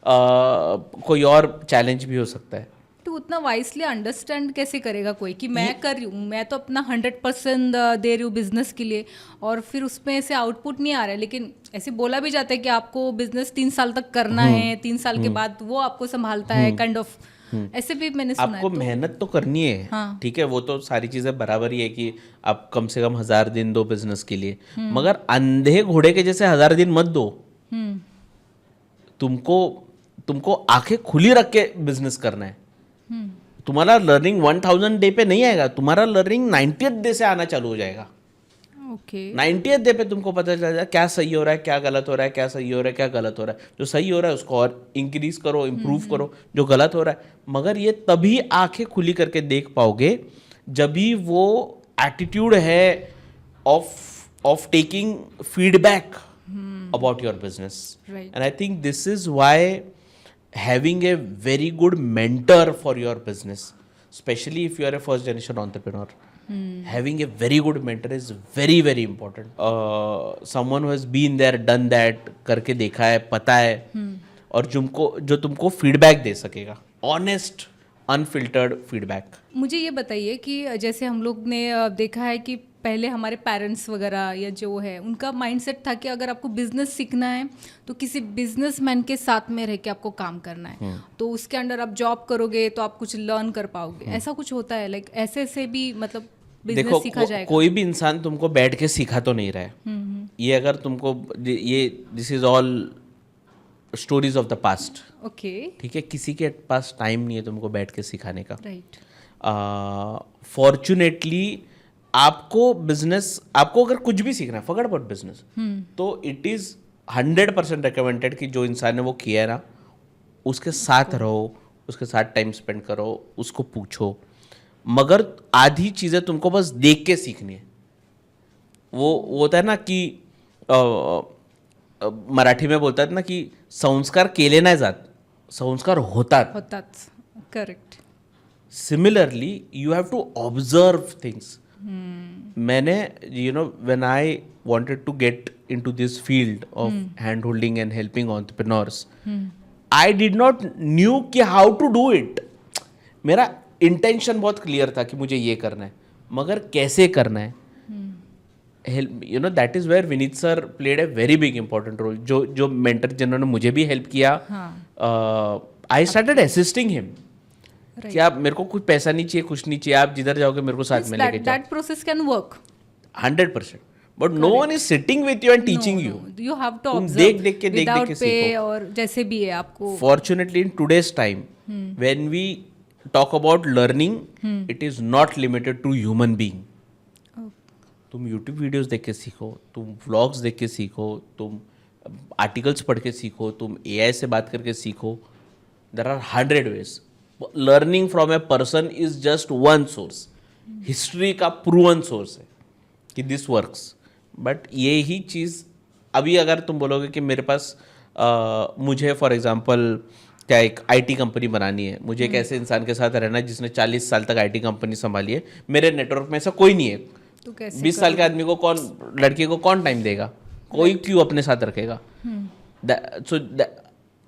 कोई और चैलेंज भी हो सकता है। तो उतना वाइसली अंडरस्टैंड कैसे करेगा कोई कि मैं कर रही हूँ, मैं तो अपना 100% दे रही हूँ बिजनेस के लिए और फिर उसमें से आउटपुट नहीं आ रहा है। लेकिन ऐसे बोला भी जाता है कि आपको बिजनेस 3 साल तक करना है, 3 साल के बाद वो आपको संभालता है, काइंड ऑफ ऐसे भी मैंने सुना है। आपको मेहनत तो करनी है, हाँ। ठीक है, वो तो सारी चीजें बराबर ही है कि आप कम से कम 1000 दिन दो बिजनेस के लिए, मगर अंधे घोड़े के जैसे 1000 दिन मत दो। हम्म तुमको आंखें खुली रख के बिजनेस करना है। हम्म तुम्हारा लर्निंग 1000 डे पे नहीं आएगा, तुम्हारा लर्निंग 90th डे से आना चालू हो जाएगा। ओके 90th डे पे तुमको पता चल जाएगा क्या सही हो रहा है, क्या गलत हो रहा है, क्या सही हो रहा है, क्या गलत हो रहा है। जो सही हो रहा है उसको और इंक्रीज करो, इम्प्रूव करो, जो गलत हो रहा है। मगर ये तभी आंखें खुली करके देख पाओगे जब भी वो एटीट्यूड है of taking feedback about your business. Right. And I think this is why having a very good mentor for your business, especially if you are a first generation entrepreneur, having a very good mentor is very very important. Someone who has been there, done that, करके देखा है, पता है, और जो तुमको feedback दे सकेगा, honest unfiltered feedback. मुझे ये बताइए कि जैसे हम लोग ने देखा है कि पहले हमारे पेरेंट्स वगैरह या जो है उनका माइंडसेट था कि अगर आपको बिजनेस सीखना है तो किसी बिजनेसमैन के साथ में रह के आपको काम करना है, तो उसके अंडर आप जॉब करोगे तो आप कुछ लर्न कर पाओगे। ऐसा कुछ होता है, लाइक ऐसे से भी मतलब बिजनेस सीखा जाएगा? कोई भी इंसान तुमको बैठ के सिखा तो नहीं रहा है। ये अगर तुमको this is all stories of the past, okay ठीक है, किसी के पास टाइम नहीं है तुमको बैठ के सिखाने का। राइट फॉर्चुनेटली आपको अगर कुछ भी सीखना है, फॉरगेट अबाउट बिजनेस, तो इट इज 100% रिकमेंडेड कि जो इंसान ने वो किया है ना, उसके साथ रहो, उसके साथ टाइम स्पेंड करो, उसको पूछो। मगर आधी चीजें तुमको बस देख के सीखनी है। वो होता है ना कि मराठी में बोलतात ना कि संस्कार केले नाही जात, संस्कार होतात। होताच, correct. Similarly you have to observe things. मैंने when I wanted to get into this field of hand holding and helping entrepreneurs, I did not knew कि हाउ टू डू इट। मेरा इंटेंशन बहुत क्लियर था कि मुझे ये करना है, मगर कैसे करना है, that is where Vineet sir played a very big important role. जो मेंटर जिन्होंने मुझे भी हेल्प किया, आई स्टार्टेड असिस्टिंग हिम कि आप, मेरे को कुछ पैसा नहीं चाहिए, कुछ नहीं चाहिए, आप जिधर जाओगे मेरे को साथ में लेके जाओ। That process can work 100%, but no one is sitting with you and teaching you. You have to तुम देख देख के सीखो, और जैसे भी है आपको। Fortunately in today's time when we talk about learning, it is not limited to human being. तुम यूट्यूब वीडियोस देख के सीखो, तुम व्लॉग्स देख के सीखो, तुम आर्टिकल्स पढ़ के सीखो, तुम AI से बात करके सीखो। There are 100 ways. Learning from a person is just one source. History का प्रूवन सोर्स है कि दिस वर्क्स। बट ये ही चीज़ अभी अगर तुम बोलोगे कि मेरे पास मुझे फॉर एग्जांपल क्या एक IT कंपनी बनानी है, मुझे एक ऐसे इंसान के साथ रहना है जिसने 40 साल तक IT कंपनी संभाली है, मेरे नेटवर्क में ऐसा कोई नहीं है, तो कैसे 20 साल के आदमी को लड़की को कौन टाइम देगा, कोई क्यों अपने साथ रखेगा। सो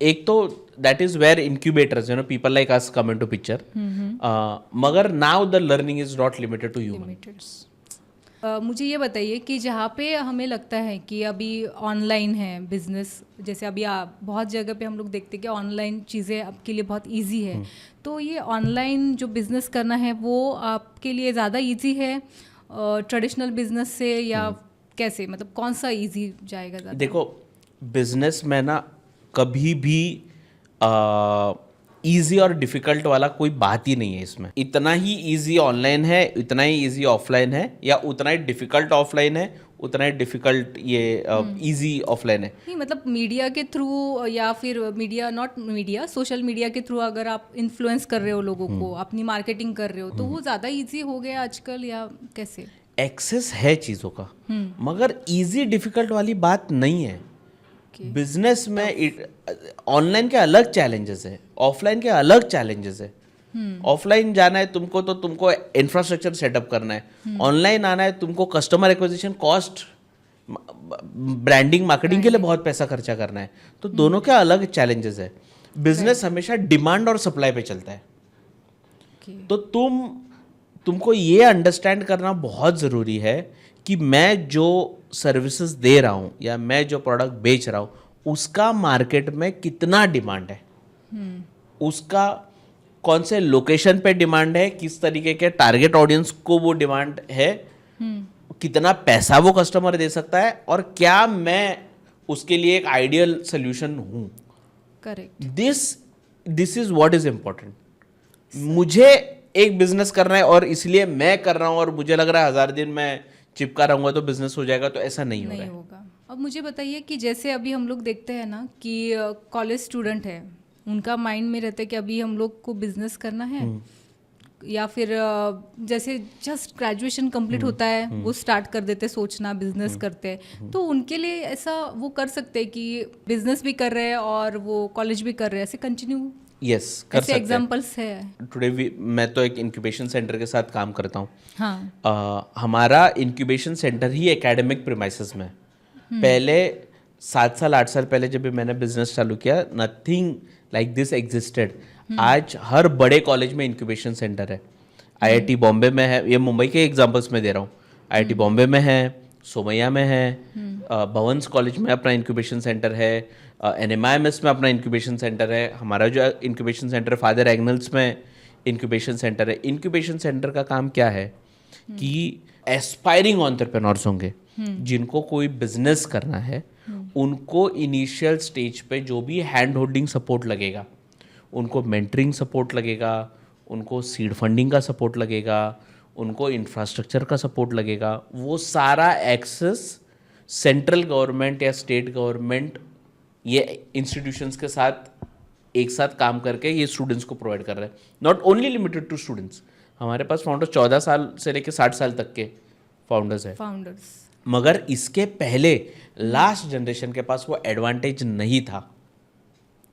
एक तो that is where incubators, people like us come into picture. मगर now the learning is not limited to human. मुझे ये बताइए कि जहाँ पे हमें लगता है कि अभी ऑनलाइन है बिजनेस, जैसे अभी बहुत जगह पे हम लोग देखते हैं कि ऑनलाइन चीज़ें आपके लिए बहुत इजी है, तो ये ऑनलाइन जो बिजनेस करना है वो आपके लिए ज़्यादा इजी है ट्रेडिशनल बिजनेस से, या कैसे, मतलब कौन सा इजी जाएगा ज़्यादा? देखो, बिजनेस में ना कभी भी इजी और डिफिकल्ट वाला कोई बात ही नहीं है इसमें। इतना ही इजी ऑनलाइन है, इतना ही इजी ऑफलाइन है, या उतना ही डिफिकल्ट ऑफलाइन है, उतना ही डिफिकल्ट ये इजी ऑफलाइन है। नहीं, मतलब मीडिया के थ्रू या फिर सोशल मीडिया के थ्रू अगर आप इन्फ्लुएंस कर रहे हो लोगों को, अपनी मार्केटिंग कर रहे हो, तो वो ज़्यादा इजी हो गया आजकल, या कैसे? एक्सेस है चीज़ों का, मगर इजी डिफिकल्ट वाली बात नहीं है। बिजनेस में ऑनलाइन के अलग चैलेंजेस है, ऑफलाइन के अलग चैलेंजेस है। ऑफलाइन जाना है तुमको तो तुमको इंफ्रास्ट्रक्चर सेटअप करना है, ऑनलाइन आना है तुमको customer acquisition cost branding marketing के लिए बहुत पैसा खर्चा करना है। तो दोनों के अलग चैलेंजेस है। बिजनेस हमेशा डिमांड और सप्लाई पे चलता है। तो तुमको ये अंडरस्टैंड करना बहुत ज़रूरी है कि मैं जो सर्विसेज दे रहा हूँ या मैं जो प्रोडक्ट बेच रहा हूँ उसका मार्केट में कितना डिमांड है, उसका कौन से लोकेशन पे डिमांड है, किस तरीके के टारगेट ऑडियंस को वो डिमांड है, कितना पैसा वो कस्टमर दे सकता है, और क्या मैं उसके लिए एक आइडियल सोल्यूशन हूँ। Correct. This is what is important. मुझे एक बिजनेस करना है और इसलिए मैं कर रहा हूँ और मुझे लग रहा है 1000 दिन मैं चिपका रहूंगा तो बिजनेस हो जाएगा, तो ऐसा नहीं हो रहा है। होगा। अब मुझे बताइए कि जैसे अभी हम लोग देखते हैं ना कि कॉलेज स्टूडेंट है, उनका माइंड में रहता है कि अभी हम लोग को बिजनेस करना है, या फिर जैसे जस्ट ग्रेजुएशन कंप्लीट होता है वो स्टार्ट कर देते सोचना बिजनेस करते हैं। तो उनके लिए ऐसा वो कर सकते हैं कि बिजनेस भी कर रहे हैं और वो कॉलेज भी कर रहे हैं, ऐसे कंटिन्यू। यस, कर सकते हैं। एग्जांपल्स है। टुडे मैं तो एक इंक्यूबेशन सेंटर के साथ काम करता हूँ। हाँ। हमारा इंक्यूबेशन सेंटर ही एकेडमिक प्रीमाइसेस में। पहले 7 साल 8 साल पहले जब भी मैंने बिजनेस चालू किया, नथिंग लाइक दिस एग्जिस्टेड। आज हर बड़े कॉलेज में इंक्यूबेशन सेंटर है। आईआईटी बॉम्बे में है, ये मुंबई के एग्जांपल्स में दे रहा हूँ। आईआईटी बॉम्बे में है, सोमैया में है, भवंस कॉलेज में अपना इंक्यूबेशन सेंटर है, NMIMS में अपना इंक्यूबेशन सेंटर है। हमारा जो इंक्यूबेशन सेंटर फादर एग्नल्स में इंक्यूबेशन सेंटर है। इंक्यूबेशन सेंटर का काम क्या है कि एस्पायरिंग एंटरप्रेन्योर्स होंगे जिनको कोई बिजनेस करना है, उनको इनिशियल स्टेज पे जो भी हैंड होल्डिंग सपोर्ट लगेगा, उनको मेंटरिंग सपोर्ट लगेगा, उनको सीड फंडिंग का सपोर्ट लगेगा, उनको इंफ्रास्ट्रक्चर का सपोर्ट लगेगा, वो सारा एक्सेस सेंट्रल गवर्नमेंट या स्टेट गवर्नमेंट ये इंस्टीट्यूशंस के साथ एक साथ काम करके ये स्टूडेंट्स को प्रोवाइड कर रहे हैं। Not only limited to students, हमारे पास फाउंडर 14 साल से लेकर 60 साल तक के फाउंडर्स हैं। मगर इसके पहले लास्ट जनरेशन के पास वो एडवांटेज नहीं था।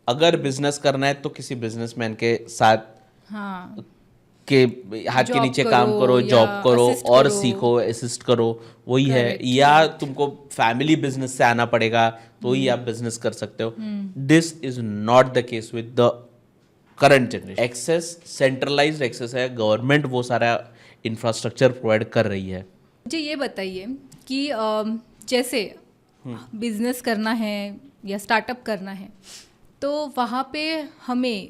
अगर बिजनेस करना है तो किसी बिजनेसमैन के साथ के हाथ के नीचे काम करो, जॉब करो और सीखो, असिस्ट करो, वही है। या तुमको फैमिली बिजनेस से आना पड़ेगा तो ही आप बिजनेस कर सकते हो। This is not the case with the current generation. Access centralised access है, गवर्नमेंट वो सारा इंफ्रास्ट्रक्चर प्रोवाइड कर रही है। मुझे ये बताइए कि जैसे बिजनेस करना है या स्टार्टअप करना है तो वहाँ पे हमें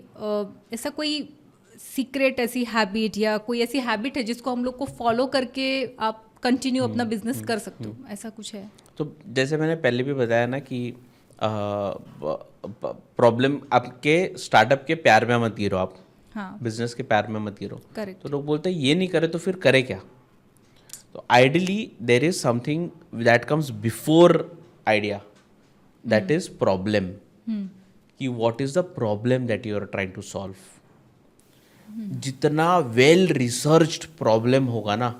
ऐसा कोई सीक्रेट ऐसी हैबिट या कोई ऐसी हैबिट है जिसको हम लोग को फॉलो करके आप कंटिन्यू अपना बिजनेस कर सकते हो, ऐसा कुछ है? तो जैसे मैंने पहले भी बताया ना कि प्रॉब्लम आपके स्टार्टअप के प्यार में मत गिरो आप। हाँ। बिजनेस के प्यार में मत गिरो। करेक्ट। तो लोग बोलते हैं ये नहीं करे तो फिर करे क्या। तो ideally there is something that comes before idea, that is problem. कि what is the problem that you are trying to solve. जितना वेल रिसर्च्ड प्रॉब्लम होगा ना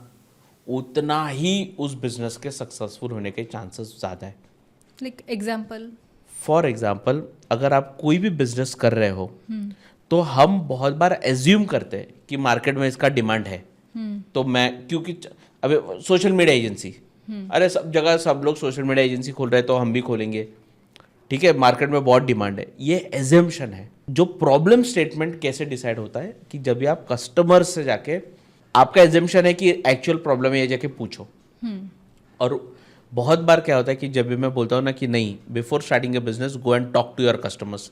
उतना ही उस बिजनेस के सक्सेसफुल होने के चांसेस ज़्यादा है। लाइक एग्जाम्पल, फॉर एग्जाम्पल अगर आप कोई भी बिजनेस कर रहे हो तो हम बहुत बार एज्यूम करते हैं कि मार्केट में इसका डिमांड है। तो मैं क्योंकि अभी सोशल मीडिया एजेंसी, अरे सब जगह सब लोग सोशल मीडिया एजेंसी खोल रहे हैं तो हम भी खोलेंगे, ठीक है, मार्केट में बहुत डिमांड है। ये एजम्पशन है। जो प्रॉब्लम स्टेटमेंट कैसे डिसाइड होता है कि जब भी आप कस्टमर से जाके, आपका एजम्पशन है कि एक्चुअल प्रॉब्लम है, ये जाके पूछो। और बहुत बार क्या होता है कि जब भी मैं बोलता हूँ ना कि नहीं, before starting a business go and talk to your customers,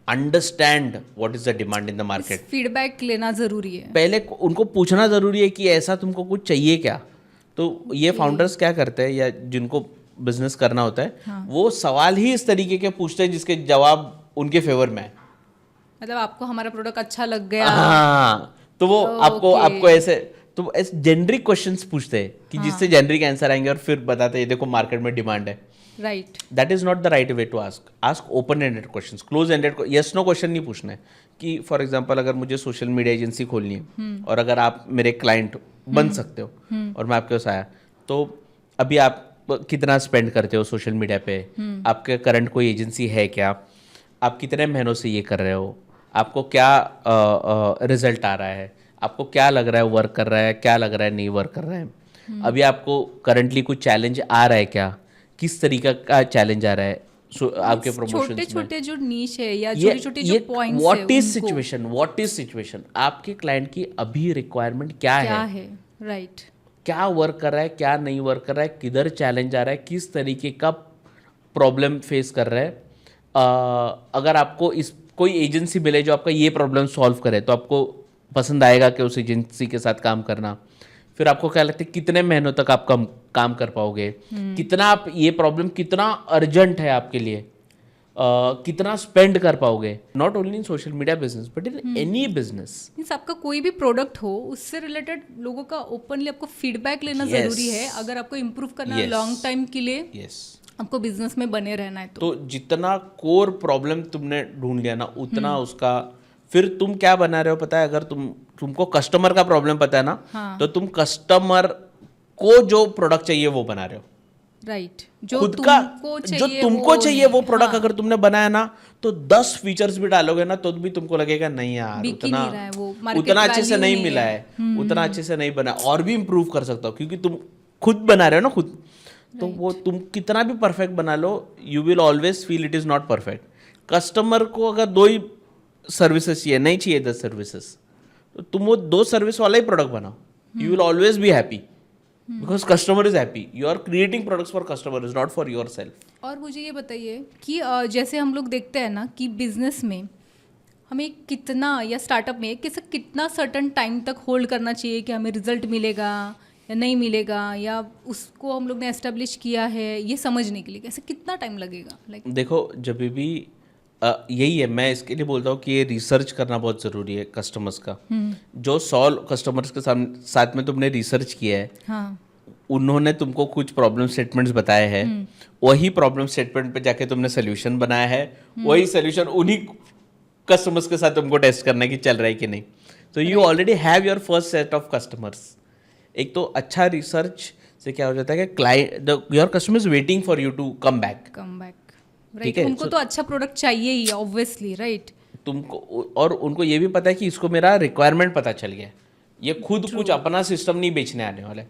understand what is the demand in the market. Feedback लेना जरूरी है, पहले उनको पूछना जरूरी है कि ऐसा तुमको कुछ चाहिए क्या। तो ये फाउंडर्स क्या करते हैं या जिनको बिजनेस करना होता है, हाँ, वो सवाल ही इस तरीके के पूछते हैं जिसके जवाब उनके फेवर में है। मतलब आपको हमारा प्रोडक्ट अच्छा लग गया, हाँ, तो वो आपको ऐसे तो ऐसे जेनरिक क्वेश्चंस पूछते हैं कि जिससे जेनरिक आंसर आएंगे और फिर बताते हैं देखो मार्केट में डिमांड है। Right. That is not the right way to ask open ended questions. Close ended yes no question नहीं पूछना है। कि फॉर एग्जांपल अगर मुझे सोशल मीडिया एजेंसी खोलनी है और अगर आप मेरे क्लाइंट बन सकते हो और मैं आपके पास आया, तो अभी आप कितना स्पेंड करते हो सोशल मीडिया पे, आपके करंट कोई एजेंसी है क्या, आप कितने महीनों से ये कर रहे हो, आपको क्या रिजल्ट आ रहा है, आपको क्या लग रहा है वर्क कर रहा है, क्या लग रहा है नहीं वर्क कर रहा है, अभी आपको करंटली कुछ चैलेंज आ रहा है क्या, किस तरीका का चैलेंज आ रहा है आपके छोटे प्रमोशंस में। छोटे जो नीश है या ये छोटे छोटे जो पॉइंट्स है व्हाट इज उनको सिचुएशन, व्हाट इज सिचुएशन, आपके क्लाइंट की अभी रिक्वायरमेंट क्या क्या है, है, राइट। क्या वर्क कर रहा है, क्या नहीं वर्क कर रहा है, किधर चैलेंज आ रहा है, किस तरीके का प्रॉब्लम फेस कर रहा है। अगर आपको इस कोई एजेंसी मिले जो आपका ये प्रॉब्लम सॉल्व करे तो आपको पसंद आएगा कि उस एजेंसी के साथ काम करना। फिर आपको क्या लगता है कितने महीनों तक आप काम कर पाओगे, कितना आप ये प्रॉब्लम कितना अर्जेंट है आपके लिए, कितना स्पेंड कर पाओगे, not only in social media business but in any business. Means आपका कोई भी प्रोडक्ट हो उससे रिलेटेड लोगों का ओपनली आपको फीडबैक लेना Yes. ज़रूरी है अगर आपको इम्प्रूव करना है Yes. लॉन्ग टाइम के लिए, यस, आपको बिजनेस में बने रहना है तो जितना कोर प्रॉब्लम तुमने ढूंढ लिया ना उतना उसका फिर तुम क्या बना रहे हो पता है। अगर तुमको कस्टमर का प्रॉब्लम पता है ना, हाँ। तो तुम कस्टमर को जो प्रोडक्ट चाहिए वो बना रहे हो। राइट, जो खुद का तुमको जो चाहिए तुमको चाहिए वो नहीं, प्रोडक्ट हाँ, अगर तुमने बनाया ना तो 10 फीचर्स भी डालोगे ना तो भी तुमको लगेगा नहीं यार बिक ही उतना नहीं रहा है वो, market उतना अच्छे से value नहीं नहीं मिला है। है, उतना अच्छे से नहीं बना, और भी इम्प्रूव कर सकता हो क्योंकि तुम खुद बना रहे हो ना खुद। तो वो तुम कितना भी परफेक्ट बना लो you will always feel it is not perfect. Customer को अगर 2 ही सर्विसेज चाहिए, नहीं चाहिए 10 सर्विसेज, तो तुम वो 2 सर्विस वाला ही प्रोडक्ट बनाओ, you will always be happy because customer is happy. You are creating products for customer is not for your self. और मुझे ये बताइए कि जैसे हम लोग देखते हैं ना कि बिजनेस में हमें कितना या स्टार्टअप में कितना सर्टन टाइम तक होल्ड करना चाहिए कि हमें रिजल्ट मिलेगा या नहीं मिलेगा, या उसको हम लोग ने एस्टेब्लिश किया है ये समझने के लिए कैसे कितना टाइम लगेगा, लाइक देखो जब भी यही है, मैं इसके लिए बोलता हूँ कि ये रिसर्च करना बहुत ज़रूरी है कस्टमर्स का। जो 100 कस्टमर्स के साथ में तुमने रिसर्च किया है, हाँ, उन्होंने तुमको कुछ प्रॉब्लम स्टेटमेंट्स बताए हैं, वही प्रॉब्लम स्टेटमेंट पे जाके तुमने सोल्यूशन बनाया है, वही सोल्यूशन उन्हीं कस्टमर्स के साथ तुमको टेस्ट करना है कि चल रहा है कि नहीं। तो you already have your first set of customers. एक तो अच्छा रिसर्च से क्या हो जाता है कि client your customer is waiting for you to come back. Come back, ठीक राइट। है, उनको तो अच्छा प्रोडक्ट चाहिए ही ऑब्वियसली, राइट। तुमको और उनको ये भी पता है कि इसको मेरा रिक्वायरमेंट पता चल गया, ये खुद कुछ अपना सिस्टम नहीं बेचने आने वाले,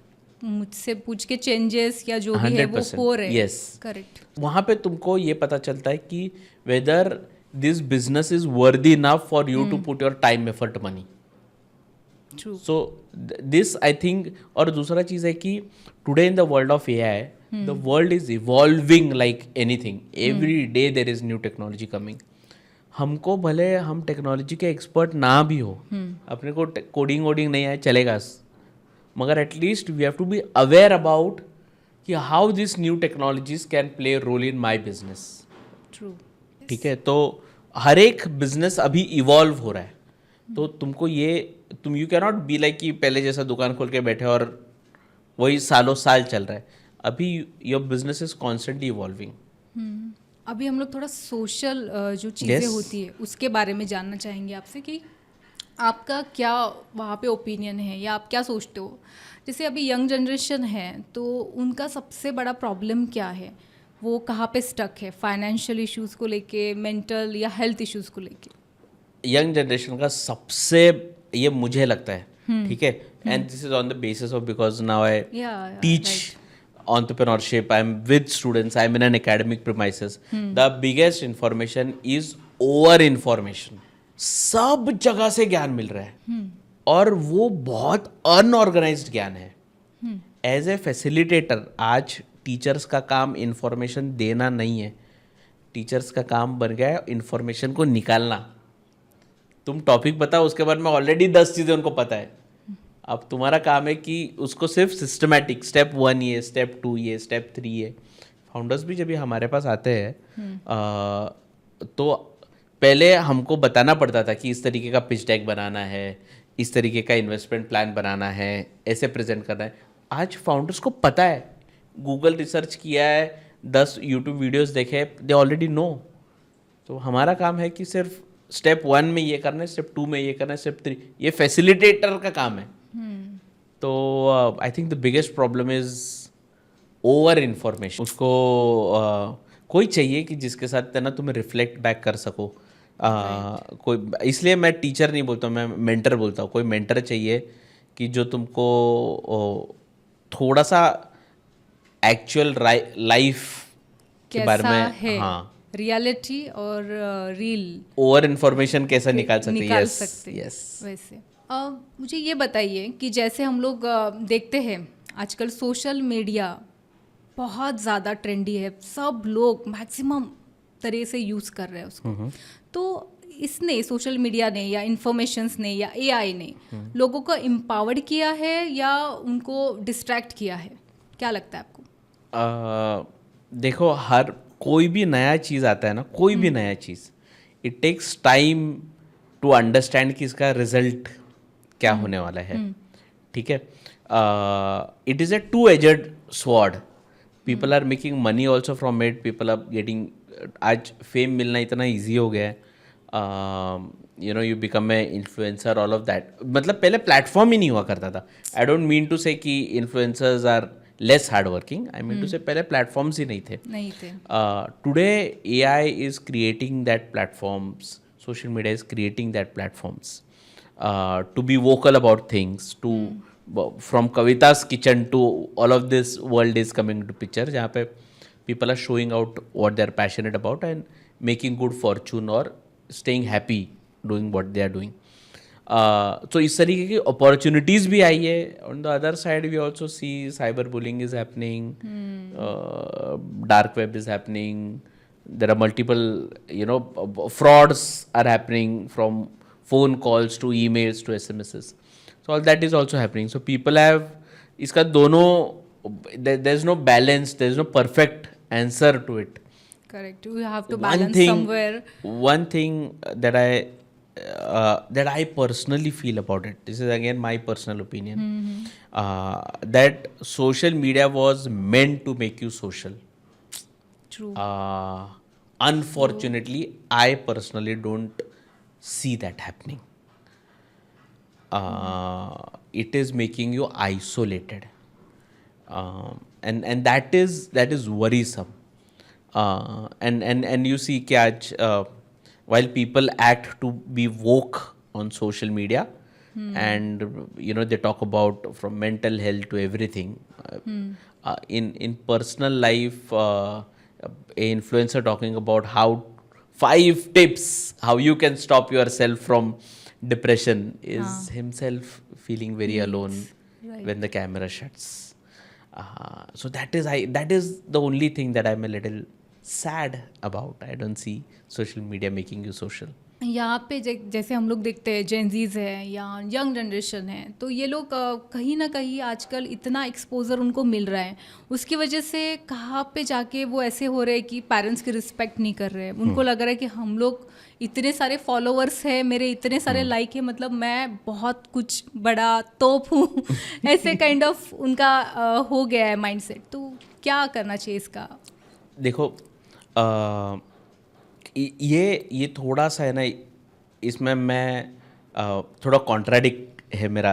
मुझसे पूछ के चेंजेस या जो भी है वो 100%, हो रहे हैं, yes. करेक्ट। वहाँ पे तुमको ये पता चलता है कि whether this business is worthy enough for you to put your time effort money. True. So this I think. और दूसरा चीज़ है कि today in the world of AI the world is evolving like anything, every day there is new technology coming. हमको भले हम technology के expert ना भी हो, अपने को कोडिंग वोडिंग नहीं आए चलेगा, मगर at least we have to be aware about कि how this new technologies can play role in my business. True. ठीक है, तो हर एक बिजनेस अभी इवॉल्व हो रहा है, तो तुमको ये तुम you can not be like कि पहले जैसा दुकान खोल के बैठे और वही सालों साल चल रहा है। अभी your business is constantly evolving. अभी हम लोग थोड़ा सोशल जो चीज़ें Yes. होती है उसके बारे में जानना चाहेंगे आपसे कि आपका क्या वहाँ पे ओपिनियन है या आप क्या सोचते हो। जैसे अभी यंग जनरेशन है तो उनका सबसे बड़ा प्रॉब्लम क्या है, वो कहाँ पे स्टक है, फाइनेंशियल इश्यूज़ को लेके, मेंटल या हेल्थ इश्यूज़ को लेके। यंग जनरेशन का सबसे ये मुझे लगता है, ठीक है, and this is on the basis of because now I Yeah, teach right. entrepreneurship, I'm with students, I'm in an academic premises. The biggest information is over information. सब जगह से ज्ञान मिल रहा है और वो बहुत अनऑर्गेनाइज्ड ज्ञान है। एज ए फैसिलिटेटर आज टीचर्स का काम इंफॉर्मेशन देना नहीं है, टीचर्स का काम बन गया है इंफॉर्मेशन को निकालना। तुम टॉपिक बताओ, उसके बाद में ऑलरेडी 10 चीज़ें उनको पता है। अब तुम्हारा काम है कि उसको सिर्फ सिस्टमैटिक स्टेप 1 ये, स्टेप 2 ये, स्टेप 3 ये। फाउंडर्स भी जब ये हमारे पास आते हैं तो पहले हमको बताना पड़ता था कि इस तरीके का पिच डेक बनाना है, इस तरीके का इन्वेस्टमेंट प्लान बनाना है, ऐसे प्रेजेंट करना है। आज फाउंडर्स को पता है, गूगल रिसर्च किया है, 10 यूट्यूब वीडियोस देखे, दे ऑलरेडी नो। तो हमारा काम है कि सिर्फ स्टेप 1 में ये करना है, स्टेप 2 में ये करना है, स्टेप 3, ये फैसिलिटेटर का काम है। तो आई think the biggest problem is over information. उसको कोई चाहिए कि जिसके साथ ना तुम्हें रिफ्लेक्ट बैक कर सको। कोई, इसलिए मैं टीचर नहीं बोलता हूँ, मैं मेंटर बोलता हूँ। कोई मेंटर चाहिए कि जो तुमको थोड़ा सा एक्चुअल लाइफ के बारे कैसा में, है हाँ, रियलिटी और रील ओवर इन्फॉर्मेशन कैसा निकाल सकते हैं, निकाल यस सकते हैं। यस। वैसे मुझे ये बताइए कि जैसे हम लोग देखते हैं आजकल सोशल मीडिया बहुत ज़्यादा ट्रेंडी है, सब लोग मैक्सिमम तरह से यूज़ कर रहे हैं उसको। तो इसने सोशल मीडिया ने या इन्फॉर्मेशंस ने या एआई ने लोगों को एम्पावर्ड किया है या उनको डिस्ट्रैक्ट किया है, क्या लगता है आपको? देखो, हर कोई भी नया चीज़ आता है ना, कोई भी नया चीज़, it takes time to understand कि इसका रिजल्ट क्या होने वाला है, ठीक है। It is a two edged sword, people are making money also from it, people are getting, आज फेम मिलना इतना ईजी हो गया है, you know, you become a influencer, all of that. मतलब पहले प्लेटफॉर्म ही नहीं हुआ करता था। I don't mean to say that influencers are less hard working, I mean to say पहले प्लेटफॉर्म्स ही नहीं थे। Today AI is creating that platforms, social media is creating that platforms to be vocal about things, to from Kavita's kitchen to all of this world is coming to picture, जहाँ पे people are showing out what they are passionate about and making good fortune or staying happy doing what they are doing. तो इस तरीके की opportunities भी आई है। On the other side we also see cyber bullying is happening, dark web is happening, there are multiple, you know, frauds are happening from phone calls to emails to SMSs. So all that is also happening. So people have, इसका दोनों, there's no balance, there's no perfect answer to it. Correct, you have to balance somewhere. One thing that I personally feel about it, this is again my personal opinion, that social media was meant to make you social. True. Unfortunately, I personally don't see that happening. It is making you isolated, and that is worrisome. And you see कि आज while people act to be woke on social media, and you know, they talk about from mental health to everything, in personal life, a influencer talking about how 5 tips how you can stop yourself from depression is himself feeling very alone when the camera shuts. So that is the only thing that I'm a little sad about. I don't see social media making you social. यहाँ पे जैसे हम लोग देखते हैं Gen Zs है या young generation है, तो ये लोग कहीं ना कहीं आजकल इतना एक्सपोजर उनको मिल रहा है, उसकी वजह से कहाँ पे जाके वो ऐसे हो रहे हैं कि पेरेंट्स की रिस्पेक्ट नहीं कर रहे हैं। उनको लग रहा है कि हम लोग इतने सारे फॉलोअर्स हैं, मेरे इतने सारे लाइक है, मतलब मैं बहुत कुछ बड़ा तोप हूँ ऐसे काइंड ऑफ उनका हो गया है माइंडसेट। तो क्या करना चाहिए इसका? देखो, ये थोड़ा सा है ना, इसमें मैं थोड़ा कॉन्ट्राडिक्ट है मेरा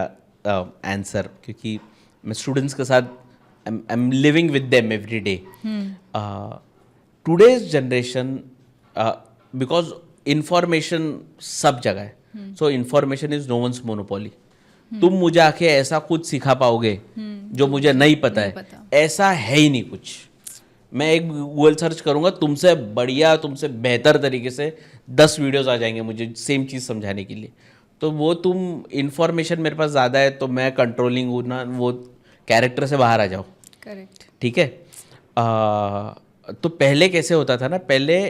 आंसर, क्योंकि मैं स्टूडेंट्स के साथ I am living with them every day. Today's generation, because information सब जगह है, सो information is no one's monopoly. तुम मुझे आके ऐसा कुछ सिखा पाओगे जो मुझे नहीं पता है, ऐसा है ही नहीं कुछ। मैं एक गूगल सर्च करूंगा, तुमसे बढ़िया, तुमसे बेहतर तरीके से 10 वीडियोस आ जाएंगे मुझे सेम चीज़ समझाने के लिए। तो वो तुम इन्फॉर्मेशन मेरे पास ज़्यादा है तो मैं कंट्रोलिंग हूँ ना, वो कैरेक्टर से बाहर आ जाओ। करेक्ट, ठीक है। तो पहले कैसे होता था ना, पहले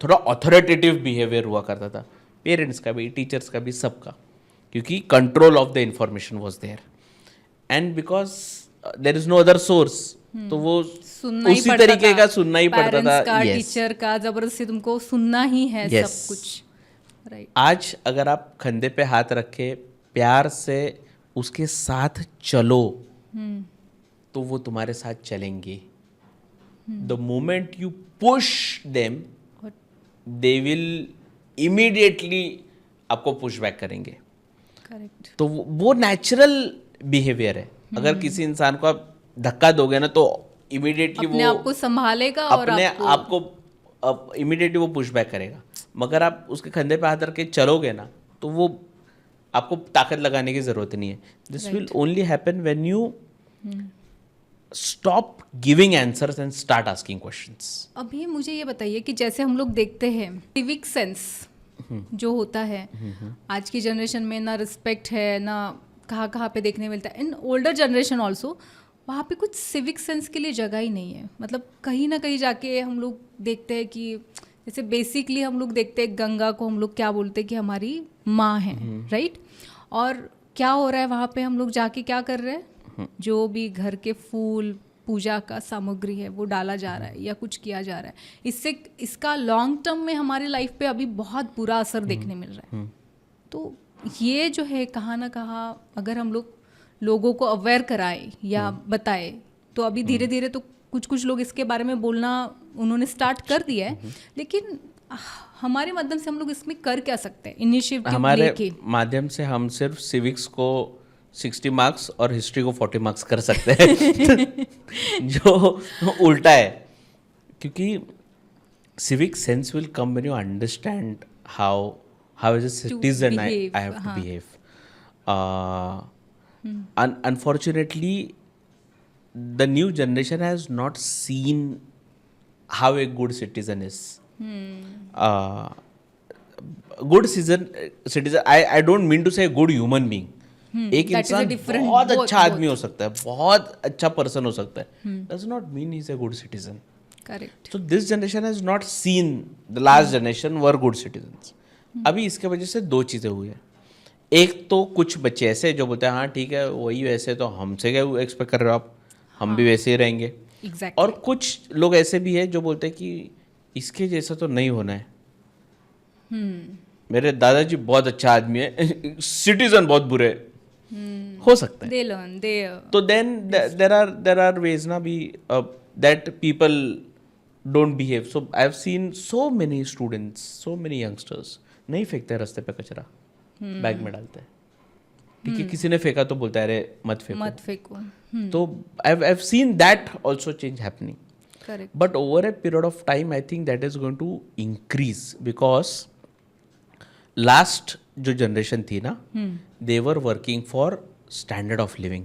थोड़ा ऑथोरिटेटिव बिहेवियर हुआ करता था, पेरेंट्स का भी, टीचर्स का भी, सबका, क्योंकि control of the information was there, and because there is no other source, तो वो उसी तरीके का सुनना ही पड़ता था। टीचर का जबरदस्ती तुमको सुनना ही है सब कुछ, राइट। आज अगर आप कंधे पे हाथ रखे प्यार से उसके साथ चलो तो वो तुम्हारे साथ चलेंगे। The moment you push them, they will immediately आपको पुश बैक करेंगे। करेक्ट। तो वो नेचुरल बिहेवियर है। अगर किसी इंसान को आप धक्का दोगे ना तो इमीडिएटली वो आपको संभालेगा और अपने आपको इमीडिएटली वो पुश बैक करेगा। मगर आप उसके कंधे पे हाथ रख के चलोगे ना तो वो आपको ताकत लगाने की जरूरत नहीं है। This will only happen when you stop giving answers and start asking questions. अभी मुझे ये बताइए कि जैसे हम लोग देखते हैं सिविक सेंस जो होता है आज की जनरेशन में, ना रिस्पेक्ट है, ना कहाँ कहाँ पे देखने मिलता है, इन ओल्डर जनरेशन ऑल्सो, वहाँ पे कुछ सिविक सेंस के लिए जगह ही नहीं है। मतलब कहीं ना कहीं जाके हम लोग देखते हैं कि जैसे बेसिकली हम लोग देखते हैं गंगा को हम लोग क्या बोलते हैं कि हमारी माँ है, राइट? और क्या हो रहा है वहाँ पे, हम लोग जाके क्या कर रहे हैं, जो भी घर के फूल पूजा का सामग्री है वो डाला जा रहा है या कुछ किया जा रहा है। इससे इसका लॉन्ग टर्म में हमारी लाइफ पे अभी बहुत बुरा असर देखने मिल रहा है। तो ये जो है कहाँ ना कहाँ अगर हम लोग लोगों को अवेयर कराएं या बताएं, तो अभी धीरे धीरे तो कुछ कुछ लोग इसके बारे में बोलना उन्होंने स्टार्ट कर दिया है, लेकिन हमारे माध्यम से हम लोग इसमें कर क्या सकते हैं इनिशिएटिव हमारे लेके? माध्यम से हम सिर्फ सिविक्स को 60 मार्क्स और हिस्ट्री को 40 मार्क्स कर सकते हैं जो उल्टा है, क्योंकि civic sense will come when you understand how as a citizen I have to behave. Unfortunately, the new generation has not seen how a good citizen is. Good citizen, I don't mean to say good human being. एक that is a इंसान different- बहुत both- अच्छा आदमी हो सकता है, बहुत अच्छा पर्सन हो सकता है, does not mean he is a good citizen. Correct. So this generation has not seen the last generation were good citizens. अभी इसके वजह से दो चीज़ें हुई है. एक तो कुछ बच्चे ऐसे जो बोलते हैं हाँ ठीक है वही वैसे, तो हमसे क्या एक्सपेक्ट कर रहे हो आप, हम भी वैसे ही रहेंगे. एग्जैक्टली. और कुछ लोग ऐसे भी है जो बोलते हैं कि इसके जैसा तो नहीं होना है. मेरे दादाजी बहुत अच्छा आदमी है, सिटीजन बहुत बुरे हैं. हो सकता है. They learn they. तो देन देर आर वेज ना भी that people don't behave. So I have seen so many students, so many youngsters नहीं फेंकते रास्ते पे कचरा, बैग में डालते हैं. ठीक है, किसी ने फेंका तो बोलता है अरे मत फेंको. मत फेंको. तो I have seen that also change happening. Correct. But over a period of time, I think that is going to increase because last जो generation थी ना, they were working for standard of living.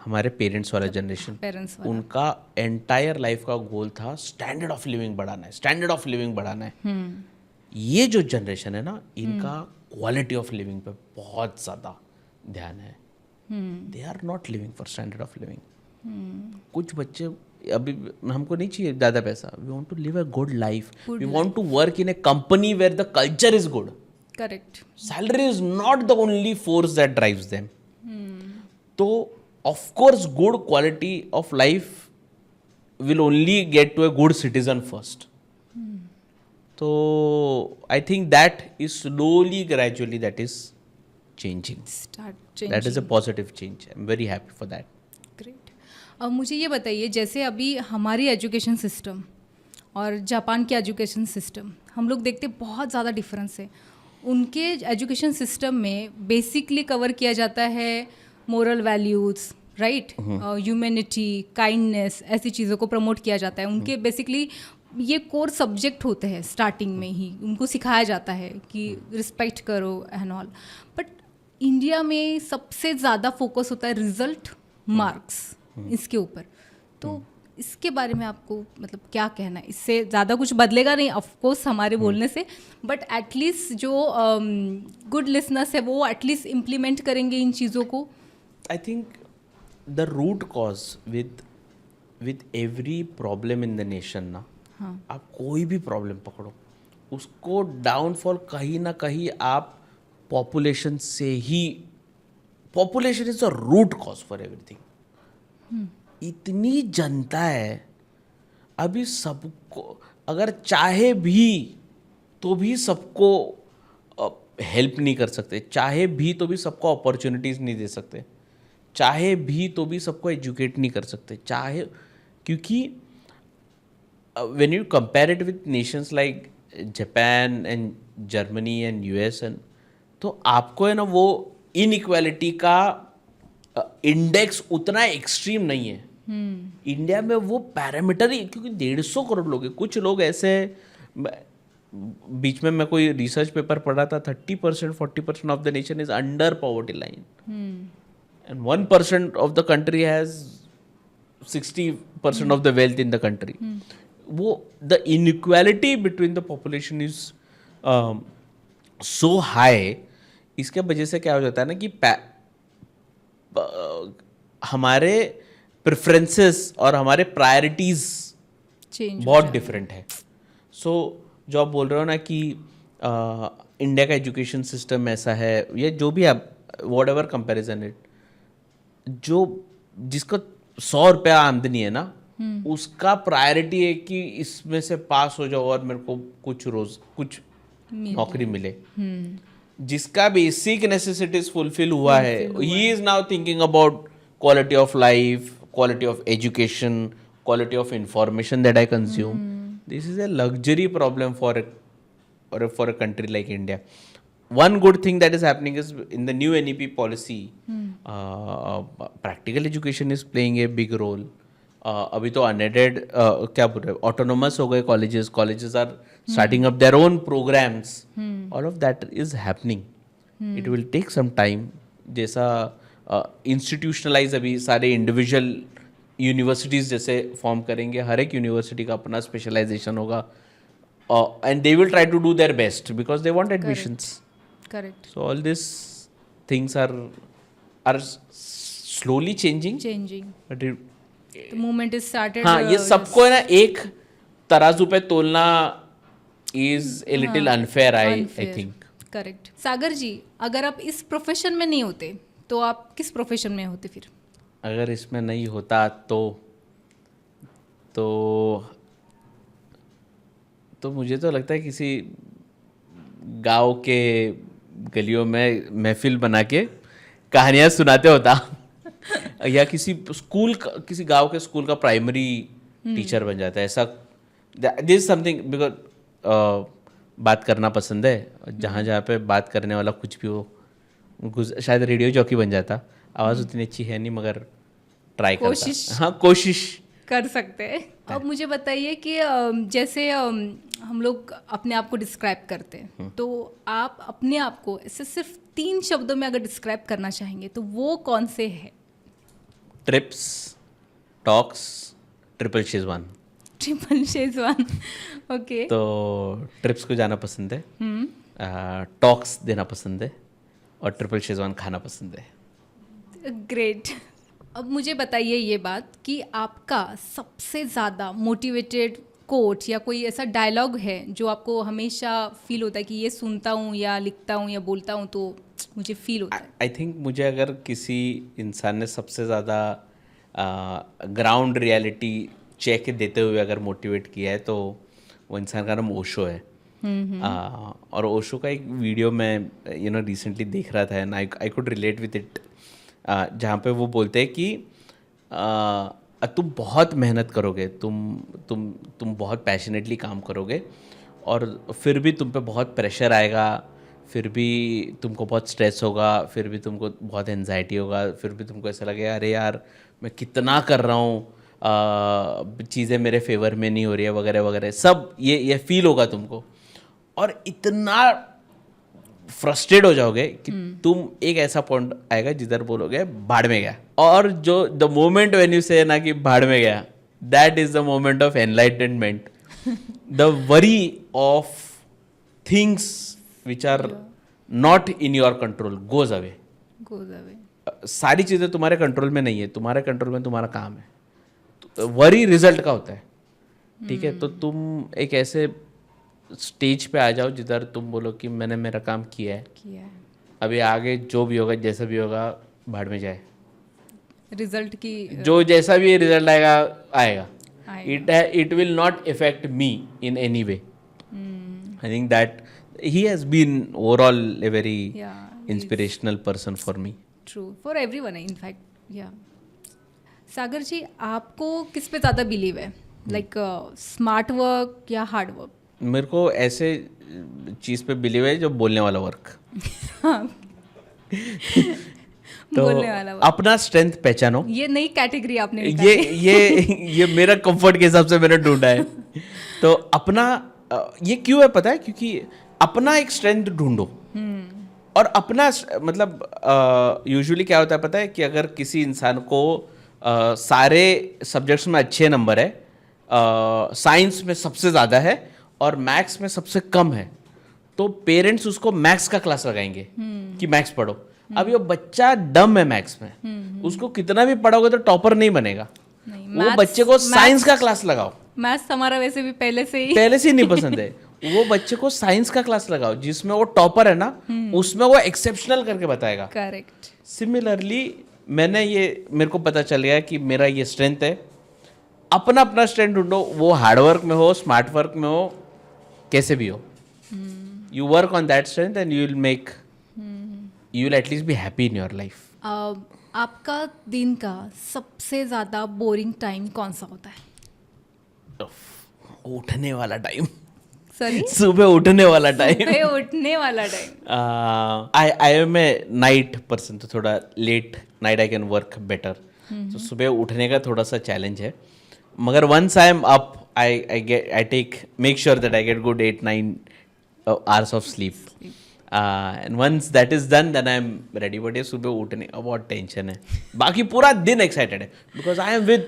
हमारे parents वाला generation, parents उनका entire life का गोल था standard of living बढ़ाना है, स्टैंडर्ड ऑफ लिविंग बढ़ाना है. ये जो जनरेशन है ना, इनका क्वालिटी ऑफ लिविंग पे बहुत ज़्यादा ध्यान है. They are not living for standard of living. कुछ बच्चे अभी हमको नहीं चाहिए ज़्यादा पैसा, we want to live a good life, we want to work in a company where the culture is good. Correct. Salary is not the only force that drives them. तो of course good quality of life will only get to a good citizen first. So I think that is slowly, gradually that is changing. Start That is a positive change. I'm very happy for that. Great. अब मुझे ये बताइए, जैसे अभी हमारी education system और Japan की education system हम लोग देखते बहुत ज़्यादा डिफरेंस है. उनके एजुकेशन सिस्टम में बेसिकली कवर किया जाता है moral values, right, humanity, kindness, ऐसी चीज़ों को प्रमोट किया जाता है. उनके बेसिकली ये कोर सब्जेक्ट होते हैं, स्टार्टिंग में ही उनको सिखाया जाता है कि रिस्पेक्ट करो एंड ऑल. बट इंडिया में सबसे ज़्यादा फोकस होता है रिजल्ट, मार्क्स, इसके ऊपर. तो इसके बारे में आपको मतलब क्या कहना है? इससे ज़्यादा कुछ बदलेगा नहीं ऑफ कोर्स हमारे बोलने से, बट एटलीस्ट जो गुड लिसनर्स है वो एटलीस्ट इम्प्लीमेंट करेंगे इन चीज़ों को. I think the root cause with every problem in the nation ना, आप कोई भी प्रॉब्लम पकड़ो, उसको डाउनफॉल कहीं ना कहीं आप पॉपुलेशन से ही, population is the root cause for everything. इतनी जनता है अभी, सबको अगर चाहे भी तो भी सबको हेल्प नहीं कर सकते, चाहे भी तो भी सबको अपॉर्चुनिटीज़ नहीं दे सकते, चाहे भी तो भी सबको एजुकेट नहीं कर सकते, चाहे, क्योंकि when you compare it with Nations like Japan and Germany and US and, तो आपको है ना वो इनइक्वालिटी का इंडेक्स उतना एक्सट्रीम नहीं है. इंडिया में वो पैरामीटर ही, क्योंकि 150 करोड़ लोग हैं. कुछ लोग ऐसे, बीच में मैं कोई रिसर्च पेपर पढ़ा था, 30% 40% of the nation is under poverty line and 1% of the country has 60% of the wealth in the country, वो the inequality between the population is so high. इसके वजह से क्या हो जाता है ना कि हमारे प्रेफरेंसेस और हमारे प्रायोरिटीज चेंज बहुत डिफरेंट है. सो जो आप बोल रहे हो ना कि इंडिया का एजुकेशन सिस्टम ऐसा है, या जो भी आप वॉट एवर कंपेरिजन इट, जो जिसका 100 रुपया आमदनी है ना, उसका प्रायोरिटी है कि इसमें से पास हो जाओ और मेरे को कुछ नौकरी मिले. जिसका बेसिक नेसेसिटीज फुलफिल हुआ है, he is now thinking about quality of life, quality of education, quality of information that I consume. This is a luxury problem for a country like India. One good thing that is happening is in the new NEP policy, practical education is playing a big role. अभी तो unaided क्या बोल रहे हैं, autonomous हो गए colleges are starting up their own programs. All of that is happening. It will take some time. जैसा institutionalise अभी सारे इंडिविजुअल यूनिवर्सिटीज़ जैसे फॉर्म करेंगे, हर एक यूनिवर्सिटी का अपना स्पेशलाइजेशन होगा, and they will try to do their best because they want admissions. Correct. So all this things are slowly changing. But the movement is started. हाँ, ये सबको है ना एक तराजू पे तोलना is a little unfair, I think. Correct. Sagar ji, अगर आप इस प्रोफेशन में नहीं होते तो आप किस प्रोफेशन में होते फिर? अगर इसमें नहीं होता तो मुझे तो लगता है किसी गांव के गलियों में महफिल बना के कहानियाँ सुनाते होता या किसी गांव के स्कूल का प्राइमरी टीचर बन जाता है. ऐसा दिस समथिंग बिकॉज बात करना पसंद है, जहाँ पे बात करने वाला कुछ भी हो, शायद रेडियो जॉकी बन जाता. आवाज़ उतनी अच्छी है नहीं मगर ट्राई करता. हाँ, कोशिश कर सकते हैं. अब मुझे बताइए कि जैसे हम लोग अपने आप को डिस्क्राइब करते हैं, तो आप अपने आप को ऐसे सिर्फ 3 शब्दों में अगर डिस्क्राइब करना चाहेंगे तो वो कौन से है? Trips, talks, triple Schezwan. Triple Schezwan. Okay. तो ट्रिप्स को जाना पसंद है, टॉक्स देना पसंद है, और ट्रिपल शेजवान खाना पसंद है. ग्रेट. अब मुझे बताइए ये बात कि आपका सबसे ज़्यादा मोटिवेटेड कोट या कोई ऐसा डायलॉग है जो आपको हमेशा फील होता है कि ये सुनता हूँ या लिखता हूँ या बोलता हूँ तो मुझे फील होता है? आई थिंक मुझे अगर किसी इंसान ने सबसे ज़्यादा ग्राउंड रियलिटी चेक देते हुए अगर मोटिवेट किया है तो वो इंसान का नाम ओशो है. और ओशो का एक वीडियो मैं रिसेंटली देख रहा था and I could relate with it, जहाँ पे वो बोलते हैं कि तुम बहुत मेहनत करोगे, तुम बहुत पैशनेटली काम करोगे और फिर भी तुम पे बहुत प्रेशर आएगा, फिर भी तुमको बहुत स्ट्रेस होगा, फिर भी तुमको बहुत एंजाइटी होगा, फिर भी तुमको ऐसा लगेगा अरे यार मैं कितना कर रहा हूँ, चीज़ें मेरे फेवर में नहीं हो रही है वगैरह वगैरह, सब ये फील होगा तुमको और इतना फ्रस्ट्रेट हो जाओगे कि तुम एक ऐसा पॉइंट आएगा जिधर बोलोगे भाड़ में गया. और जो द मोमेंट व्हेन यू से ना कि भाड़ में गया, that is the moment of enlightenment. The worry of things which are not in your control goes away. सारी चीज़ें तुम्हारे कंट्रोल में नहीं है, तुम्हारे कंट्रोल में तुम्हारा काम है. वरी रिजल्ट का होता है. ठीक है, तो तुम एक ऐसे स्टेज पे आ जाओ जिधर तुम बोलो कि मैंने मेरा काम किया है, अभी आगे जो भी होगा जैसा भी होगा भाड़ में जाए. रिजल्ट की जो जैसा भी रिजल्ट आएगा it will not affect me in any way. I think that he has been overall a very inspirational person for me. True, for everyone in fact. या सागर जी, आपको किस पे ज़्यादा बिलीव है, लाइक स्मार्ट वर्क या hard work? मेरे को ऐसे चीज़ पे बिलीव है जो बोलने वाला वर्क. तो बोलने वाला वर्क. अपना स्ट्रेंथ पहचानो. ये नई कैटेगरी आपने ये मेरा कंफर्ट के हिसाब से मैंने ढूंढा है. तो अपना ये क्यों है पता है, क्योंकि अपना एक स्ट्रेंथ ढूंढो. और अपना मतलब यूजुअली क्या होता है पता है कि अगर किसी इंसान को सारे सब्जेक्ट्स में अच्छे नंबर है, साइंस में सबसे ज़्यादा है और मैथ्स में सबसे कम है, तो पेरेंट्स उसको मैथ्स का क्लास लगाएंगे कि मैथ्स पढ़ो। अब ये बच्चा डम है मैथ्स में, उसको कितना भी पढ़ोगे तो टॉपर नहीं बनेगा। नहीं, वो बच्चे को साइंस का क्लास लगाओ। मैथ्स हमारा वैसे भी पहले से ही नहीं पसंद है, वो बच्चे को साइंस का क्लास लगाओ जिसमें वो टॉपर है ना, उसमें वो एक्सेप्शनल करके बताएगा। करेक्ट। सिमिलरली मेरे को पता चल गया कि मेरा ये स्ट्रेंथ है, अपना अपना स्ट्रेंथ ढूंढो, वो हार्ड वर्क में हो, स्मार्ट वर्क में हो, कैसे भी हो, you work on that strength and you will at least be happy in your life. आपका दिन का सबसे ज़्यादा बोरिंग टाइम कौन सा होता है? उठने वाला टाइम। सॉरी, सुबह उठने वाला टाइम। सुबह उठने वाला time. I am a night person, तो थोड़ा late night I can work better. तो सुबह उठने का थोड़ा सा चैलेंज है, मगर once I am up I take make sure that I get good 8-9 hours of sleep. And once that is done, then I am ready. But ये सुबह उठने का बहुत टेंशन है, बाकी पूरा दिन एक्साइटेड है because I am with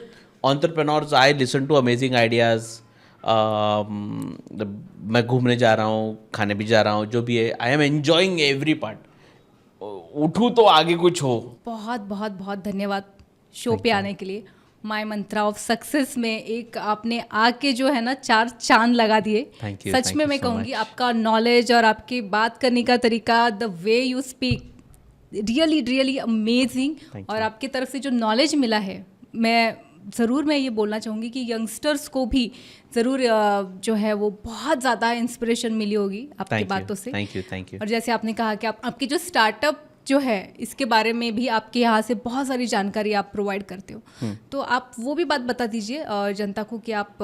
entrepreneurs. I listen to amazing ideas. मैं घूमने जा रहा हूँ, खाने भी जा रहा हूँ, जो भी है, I am enjoying every part. उठूँ तो आगे कुछ हो। बहुत बहुत बहुत धन्यवाद शो पे आने के लिए। माय मंत्रा ऑफ सक्सेस में एक आपने आके जो है ना 4 चांद लगा दिए। सच में मैं कहूँगी आपका नॉलेज और आपकी बात करने का तरीका, the way you speak, really really amazing. और आपकी तरफ से जो नॉलेज मिला है, मैं ये बोलना चाहूँगी कि यंगस्टर्स को भी ज़रूर जो है वो बहुत ज़्यादा इंस्पिरेशन मिली होगी आपकी बातों से। Thank you. और जैसे आपने कहा कि आपकी जो स्टार्टअप जो है इसके बारे में भी आपके यहाँ से बहुत सारी जानकारी आप प्रोवाइड करते हो, तो आप वो भी बात बता दीजिए जनता को कि आप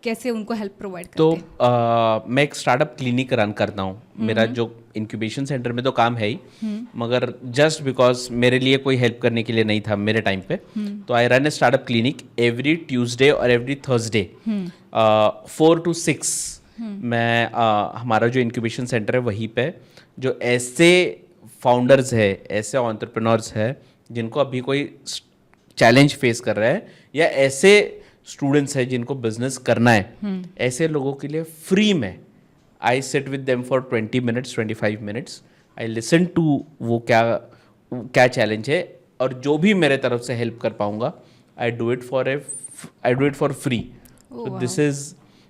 कैसे उनको हेल्प प्रोवाइड करते हैं। तो मैं एक स्टार्टअप क्लिनिक रन करता हूँ। मेरा जो इंक्यूबेशन सेंटर में तो काम है ही, मगर जस्ट बिकॉज मेरे लिए कोई हेल्प करने के लिए नहीं था मेरे टाइम पे, तो I run a startup clinic every Tuesday और एवरी थर्सडे 4 to 6। मैं हमारा जो इंक्यूबेशन सेंटर है वहीं पे जो ऐसे फाउंडर्स है, ऐसे एंटरप्रेन्योर्स है जिनको अभी कोई चैलेंज फेस कर रहा है, या ऐसे स्टूडेंट्स हैं जिनको बिजनेस करना है, ऐसे लोगों के लिए फ्री में I sit with them for 20 minutes 25 minutes। I listen to वो क्या चैलेंज है, और जो भी मेरे तरफ से हेल्प कर पाऊंगा I do it for free.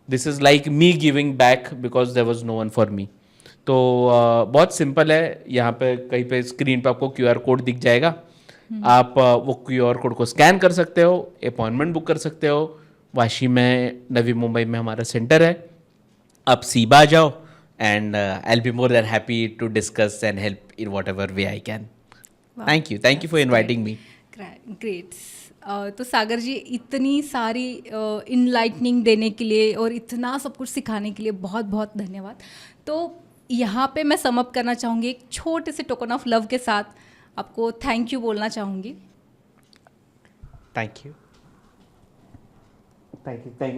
This is like me giving back because there was no one for me. तो बहुत सिंपल है, यहाँ पे कहीं पे स्क्रीन पे आपको QR कोड दिख जाएगा, आप वो QR कोड को स्कैन कर सकते हो, अपॉइंटमेंट बुक कर सकते हो। वाशी में, नवी मुंबई में हमारा सेंटर है, आप सीबा आ जाओ and I will be more than happy to discuss and help in whatever way I can. Thank you for inviting me. Great. तो सागर जी, इतनी सारी इनलाइटनिंग देने के लिए और इतना सब कुछ सिखाने के लिए बहुत बहुत धन्यवाद। तो यहाँ पे मैं सम अप करना चाहूँगी एक छोटे से टोकन ऑफ लव के साथ, आपको थैंक यू बोलना चाहूँगी। Thank you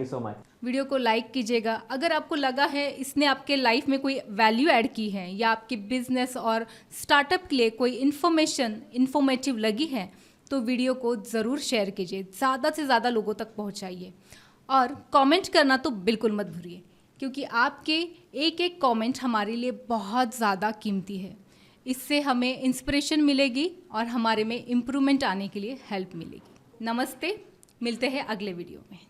so much. Video को लाइक कीजिएगा अगर आपको लगा है इसने आपके लाइफ में कोई वैल्यू ऐड की है, या आपके बिजनेस और स्टार्टअप के लिए कोई इन्फॉर्मेटिव लगी है, तो वीडियो को ज़रूर शेयर कीजिए, ज़्यादा से ज़्यादा लोगों तक पहुँचाइए। और कमेंट करना तो बिल्कुल मत भूलिए, क्योंकि आपके एक एक कमेंट हमारे लिए बहुत ज़्यादा कीमती है। इससे हमें इंस्पिरेशन मिलेगी और हमारे में इम्प्रूवमेंट आने के लिए हेल्प मिलेगी। नमस्ते, मिलते हैं अगले वीडियो में।